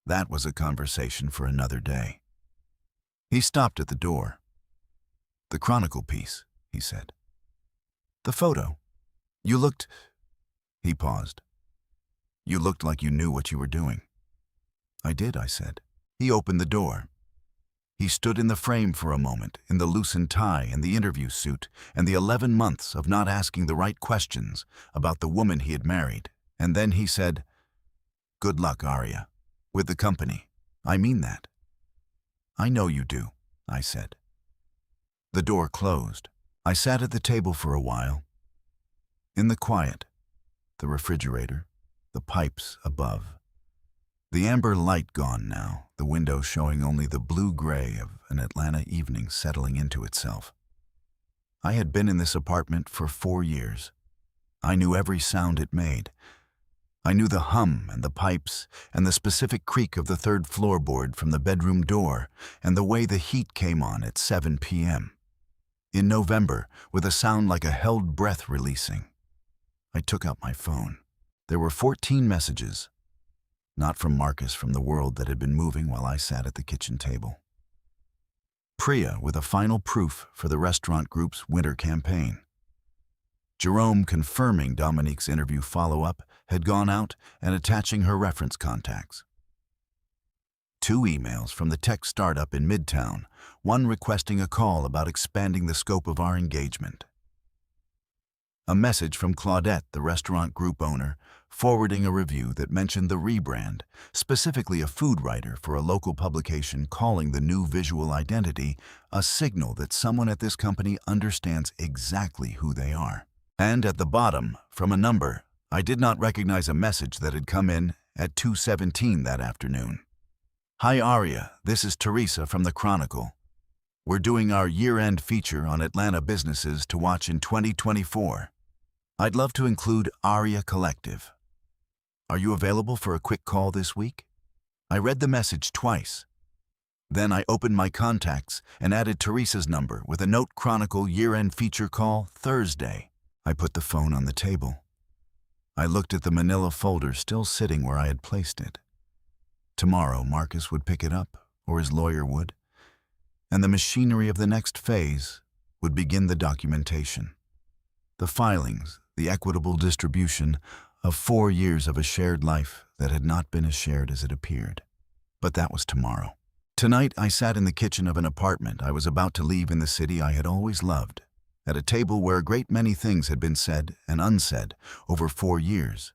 That was a conversation for another day. He stopped at the door. The Chronicle piece, he said. The photo. You looked... He paused. You looked like you knew what you were doing. I did, I said. He opened the door. He stood in the frame for a moment, in the loosened tie and the interview suit, and the 11 months of not asking the right questions about the woman he had married. And then he said, Good luck, Aria, with the company. I mean that. I know you do, I said. The door closed. I sat at the table for a while. In the quiet, the refrigerator, the pipes above. The amber light gone now, the window showing only the blue-gray of an Atlanta evening settling into itself. I had been in this apartment for 4 years. I knew every sound it made. I knew the hum and the pipes and the specific creak of the third floorboard from the bedroom door and the way the heat came on at 7 p.m. In November, with a sound like a held breath releasing. I took out my phone. There were 14 messages. Not from Marcus, from the world that had been moving while I sat at the kitchen table. Priya with a final proof for the restaurant group's winter campaign. Jerome confirming Dominique's interview follow-up had gone out and attaching her reference contacts. 2 emails from the tech startup in Midtown, one requesting a call about expanding the scope of our engagement. A message from Claudette, the restaurant group owner, forwarding a review that mentioned the rebrand, specifically a food writer for a local publication calling the new visual identity a signal that someone at this company understands exactly who they are. And at the bottom, from a number, I did not recognize a message that had come in at 2:17 that afternoon. Hi Aria, this is Teresa from the Chronicle. We're doing our year-end feature on Atlanta businesses to watch in 2024. I'd love to include Aria Collective. Are you available for a quick call this week? I read the message twice. Then I opened my contacts and added Teresa's number with a note: Chronicle year-end feature call Thursday. I put the phone on the table. I looked at the manila folder still sitting where I had placed it. Tomorrow Marcus would pick it up, or his lawyer would, and the machinery of the next phase would begin the documentation. The filings, the equitable distribution of 4 years of a shared life that had not been as shared as it appeared. But that was tomorrow. Tonight I sat in the kitchen of an apartment I was about to leave in the city I had always loved, at a table where a great many things had been said and unsaid over 4 years,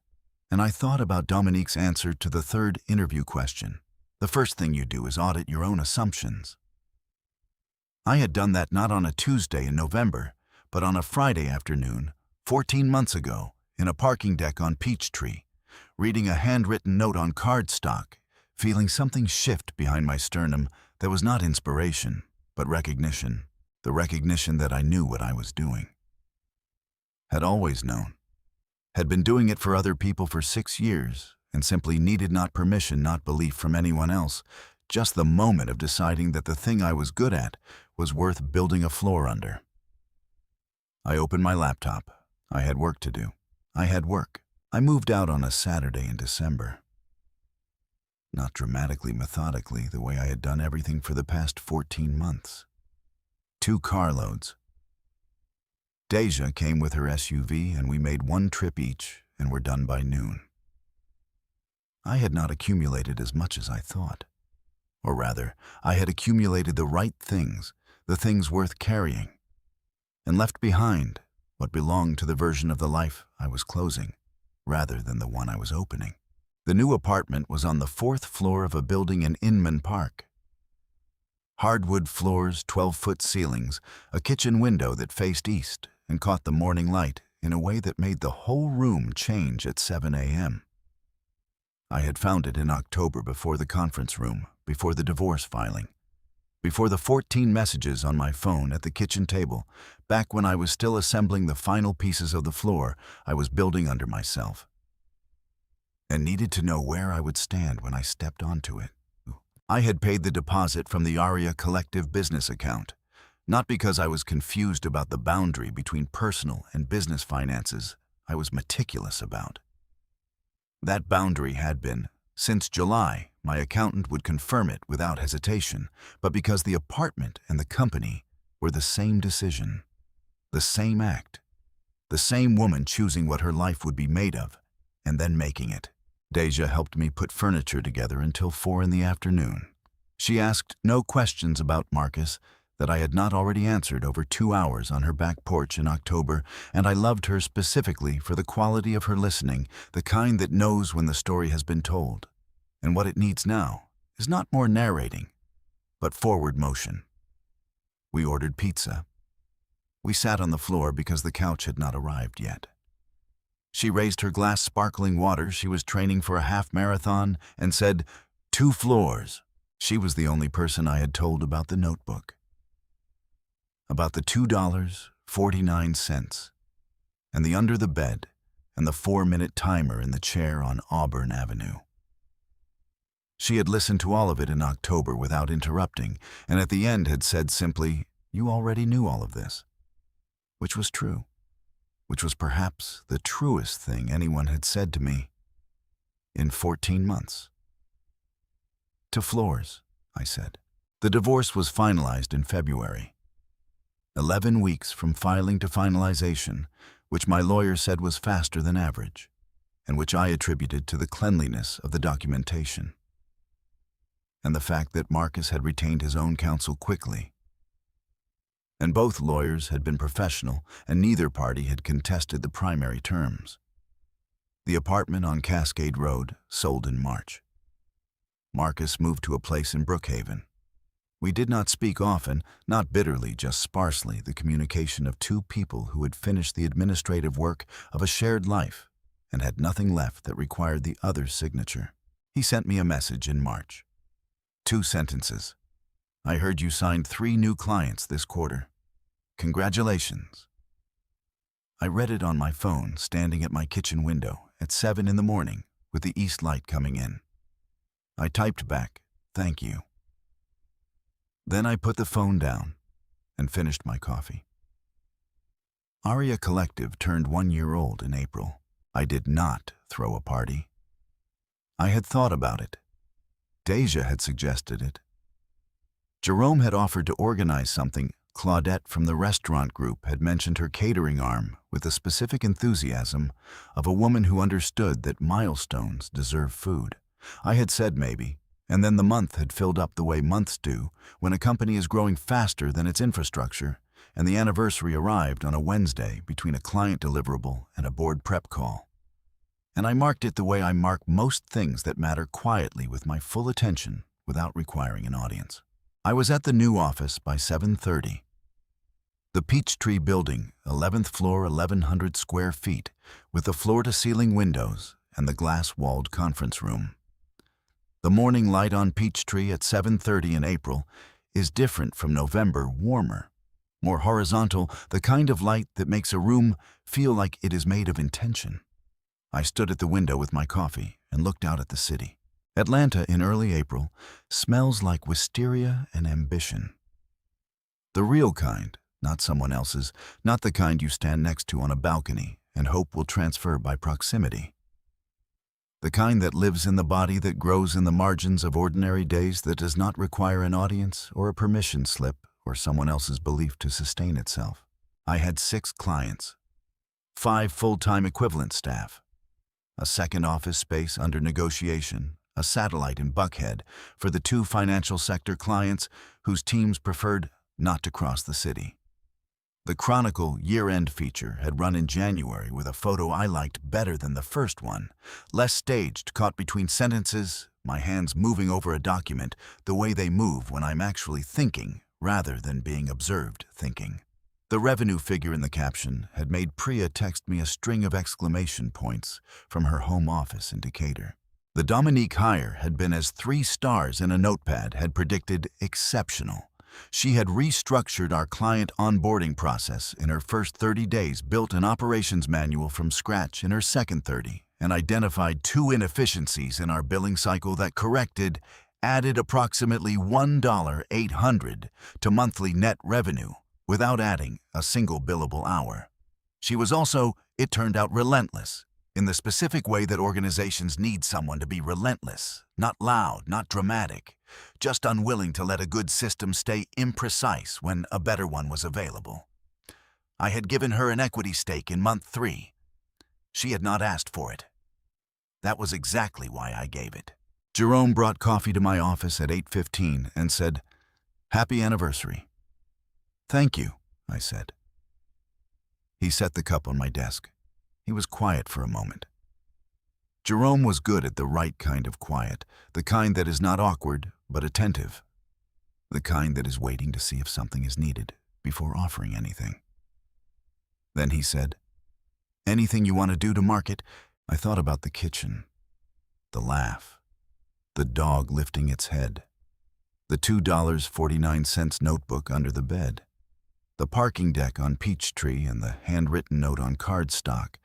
and I thought about Dominique's answer to the third interview question. The first thing you do is audit your own assumptions. I had done that not on a Tuesday in November, but on a Friday afternoon, 14 months ago, in a parking deck on Peachtree, reading a handwritten note on cardstock, feeling something shift behind my sternum that was not inspiration, but recognition, the recognition that I knew what I was doing. Had always known. Had been doing it for other people for 6 years, and simply needed not permission, not belief from anyone else, just the moment of deciding that the thing I was good at was worth building a floor under. I opened my laptop. I had work to do. I had work. I moved out on a Saturday in December. Not dramatically, methodically, the way I had done everything for the past 14 months. 2 carloads. Deja came with her SUV, and we made 1 trip each and were done by noon. I had not accumulated as much as I thought. Or rather, I had accumulated the right things, the things worth carrying, and left behind what belonged to the version of the life I was closing, rather than the one I was opening. The new apartment was on the 4th floor of a building in Inman Park. Hardwood floors, 12-foot ceilings, a kitchen window that faced east and caught the morning light in a way that made the whole room change at 7 a.m. I had found it in October, before the conference room, before the divorce filing, before the 14 messages on my phone at the kitchen table, back when I was still assembling the final pieces of the floor I was building under myself, and needed to know where I would stand when I stepped onto it. I had paid the deposit from the Aria collective business account, not because I was confused about the boundary between personal and business finances I was meticulous about. That boundary had been, since July, my accountant would confirm it without hesitation, but because the apartment and the company were the same decision, the same act, the same woman choosing what her life would be made of, and then making it. Deja helped me put furniture together until 4 in the afternoon. She asked no questions about Marcus that I had not already answered over 2 hours on her back porch in October, and I loved her specifically for the quality of her listening, the kind that knows when the story has been told. And what it needs now is not more narrating, but forward motion. We ordered pizza. We sat on the floor because the couch had not arrived yet. She raised her glass sparkling water, she was training for a half marathon, and said, 2 floors. She was the only person I had told about the notebook. About the $2.49, and the under the bed, and the 4-minute timer in the chair on Auburn Avenue. She had listened to all of it in October without interrupting, and at the end had said simply, "You already knew all of this," which was true, which was perhaps the truest thing anyone had said to me in 14 months. 2 floors, I said. The divorce was finalized in February. 11 weeks from filing to finalization, which my lawyer said was faster than average, and which I attributed to the cleanliness of the documentation, and the fact that Marcus had retained his own counsel quickly. And both lawyers had been professional, and neither party had contested the primary terms. The apartment on Cascade Road sold in March. Marcus moved to a place in Brookhaven. We did not speak often, not bitterly, just sparsely, the communication of 2 people who had finished the administrative work of a shared life and had nothing left that required the other's signature. He sent me a message in March. 2 sentences. I heard you signed 3 new clients this quarter. Congratulations. I read it on my phone, standing at my kitchen window at 7 in the morning with the east light coming in. I typed back, "Thank you." Then I put the phone down and finished my coffee. Aria Collective turned 1 year old in April. I did not throw a party. I had thought about it. Deja had suggested it. Jerome had offered to organize something. Claudette from the restaurant group had mentioned her catering arm with the specific enthusiasm of a woman who understood that milestones deserve food. I had said maybe, and then the month had filled up the way months do when a company is growing faster than its infrastructure, and the anniversary arrived on a Wednesday between a client deliverable and a board prep call. And I marked it the way I mark most things that matter, quietly with my full attention without requiring an audience. I was at the new office by 7:30. The Peachtree Building, 11th floor, 1,100 square feet, with the floor-to-ceiling windows and the glass-walled conference room. The morning light on Peachtree at 7:30 in April is different from November, warmer, more horizontal, the kind of light that makes a room feel like it is made of intention. I stood at the window with my coffee and looked out at the city. Atlanta in early April smells like wisteria and ambition. The real kind, not someone else's, not the kind you stand next to on a balcony and hope will transfer by proximity. The kind that lives in the body, that grows in the margins of ordinary days, that does not require an audience or a permission slip or someone else's belief to sustain itself. I had 6 clients, 5 full-time equivalent staff, a second office space under negotiation, a satellite in Buckhead for the 2 financial sector clients whose teams preferred not to cross the city. The Chronicle year-end feature had run in January with a photo I liked better than the first one, less staged, caught between sentences, my hands moving over a document the way they move when I'm actually thinking rather than being observed thinking. The revenue figure in the caption had made Priya text me a string of exclamation points from her home office in Decatur. The Dominique hire had been as 3 stars in a notepad had predicted exceptional. She had restructured our client onboarding process in her first 30 days, built an operations manual from scratch in her second 30, and identified 2 inefficiencies in our billing cycle that added approximately $1,800 to monthly net revenue without adding a single billable hour. She was also, it turned out, relentless, in the specific way that organizations need someone to be relentless, not loud, not dramatic, just unwilling to let a good system stay imprecise when a better one was available. I had given her an equity stake in month 3. She had not asked for it. That was exactly why I gave it. Jerome brought coffee to my office at 8:15 and said, "Happy anniversary." "Thank you," I said. He set the cup on my desk. He was quiet for a moment. Jerome was good at the right kind of quiet, the kind that is not awkward but attentive, the kind that is waiting to see if something is needed before offering anything. Then he said, "Anything you want to do to market?" I thought about the kitchen, the laugh, the dog lifting its head, the $2.49 notebook under the bed, the parking deck on Peachtree and the handwritten note on cardstock.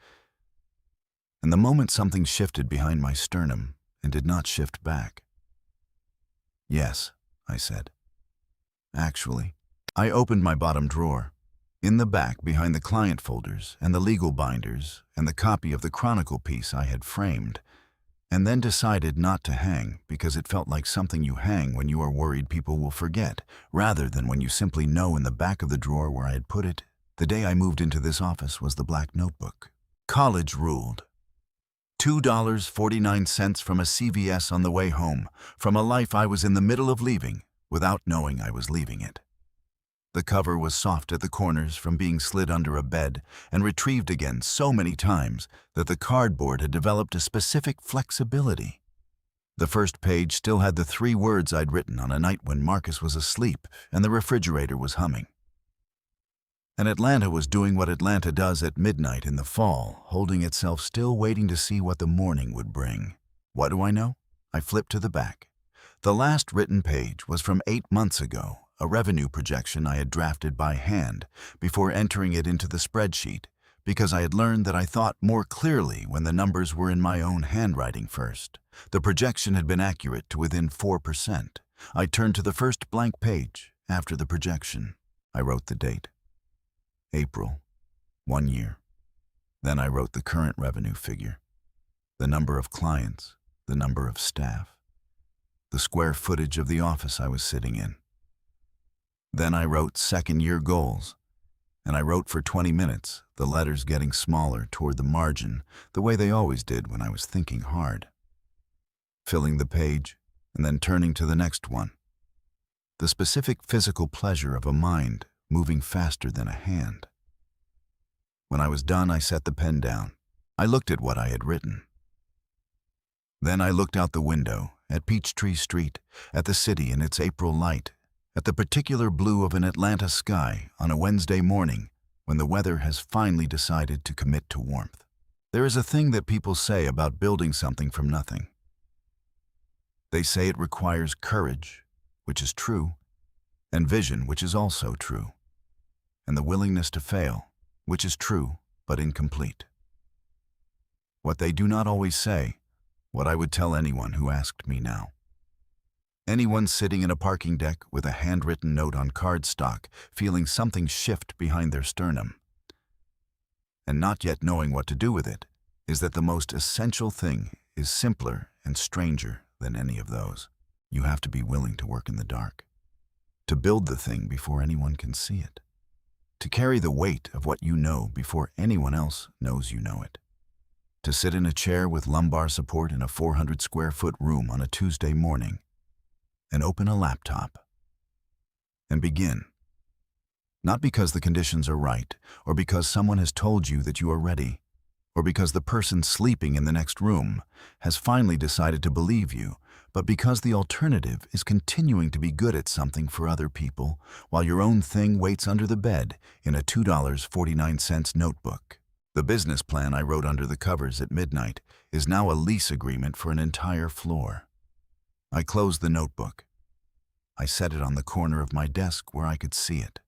And the moment something shifted behind my sternum and did not shift back. "Yes," I said. Actually, I opened my bottom drawer. In the back, behind the client folders and the legal binders and the copy of the Chronicle piece I had framed, and then decided not to hang because it felt like something you hang when you are worried people will forget, rather than when you simply know in the back of the drawer where I had put it the day I moved into this office was the black notebook. College ruled. $2.49 from a CVS on the way home, from a life I was in the middle of leaving without knowing I was leaving it. The cover was soft at the corners from being slid under a bed and retrieved again so many times that the cardboard had developed a specific flexibility. The first page still had the 3 words I'd written on a night when Marcus was asleep and the refrigerator was humming. And Atlanta was doing what Atlanta does at midnight in the fall, holding itself still, waiting to see what the morning would bring. What do I know? I flipped to the back. The last written page was from 8 months ago, a revenue projection I had drafted by hand before entering it into the spreadsheet, because I had learned that I thought more clearly when the numbers were in my own handwriting first. The projection had been accurate to within 4%. I turned to the first blank page after the projection. I wrote the date. April, 1 year. Then I wrote the current revenue figure, the number of clients, the number of staff, the square footage of the office I was sitting in. Then I wrote second-year goals, and I wrote for 20 minutes, the letters getting smaller toward the margin, the way they always did when I was thinking hard. Filling the page, and then turning to the next one. The specific physical pleasure of a mind moving faster than a hand. When I was done, I set the pen down. I looked at what I had written. Then I looked out the window, at Peachtree Street, at the city in its April light, at the particular blue of an Atlanta sky on a Wednesday morning when the weather has finally decided to commit to warmth. There is a thing that people say about building something from nothing. They say it requires courage, which is true, and vision, which is also true, and the willingness to fail, which is true but incomplete. What they do not always say, what I would tell anyone who asked me now. Anyone sitting in a parking deck with a handwritten note on cardstock, feeling something shift behind their sternum, and not yet knowing what to do with it, is that the most essential thing is simpler and stranger than any of those. You have to be willing to work in the dark. To build the thing before anyone can see it. To carry the weight of what you know before anyone else knows you know it. To sit in a chair with lumbar support in a 400 square foot room on a Tuesday morning and open a laptop and begin. Not because the conditions are right, or because someone has told you that you are ready, or because the person sleeping in the next room has finally decided to believe you, but because the alternative is continuing to be good at something for other people while your own thing waits under the bed in a $2.49 notebook. The business plan I wrote under the covers at midnight is now a lease agreement for an entire floor. I closed the notebook. I set it on the corner of my desk where I could see it.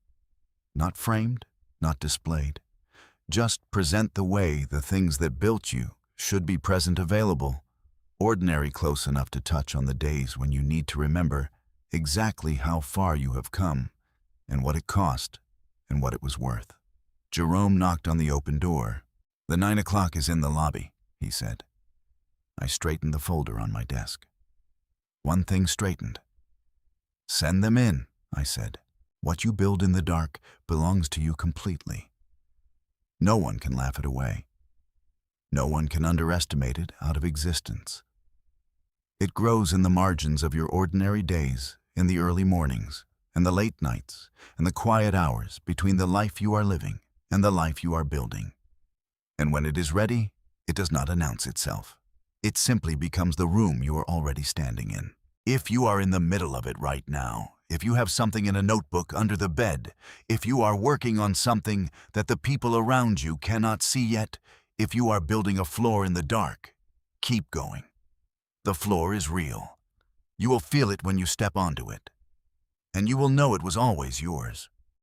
Not framed, not displayed. Just present the way the things that built you should be present available, ordinary close enough to touch on the days when you need to remember exactly how far you have come and what it cost and what it was worth. Jerome knocked on the open door. "The 9 o'clock is in the lobby," he said. I straightened the folder on my desk. One thing straightened. "Send them in," I said. "What you build in the dark belongs to you completely. No one can laugh it away. No one can underestimate it out of existence. It grows in the margins of your ordinary days, in the early mornings, and the late nights, and the quiet hours between the life you are living and the life you are building. And when it is ready, it does not announce itself. It simply becomes the room you are already standing in. If you are in the middle of it right now, if you have something in a notebook under the bed, if you are working on something that the people around you cannot see yet, if you are building a floor in the dark, keep going. The floor is real. You will feel it when you step onto it, and you will know it was always yours.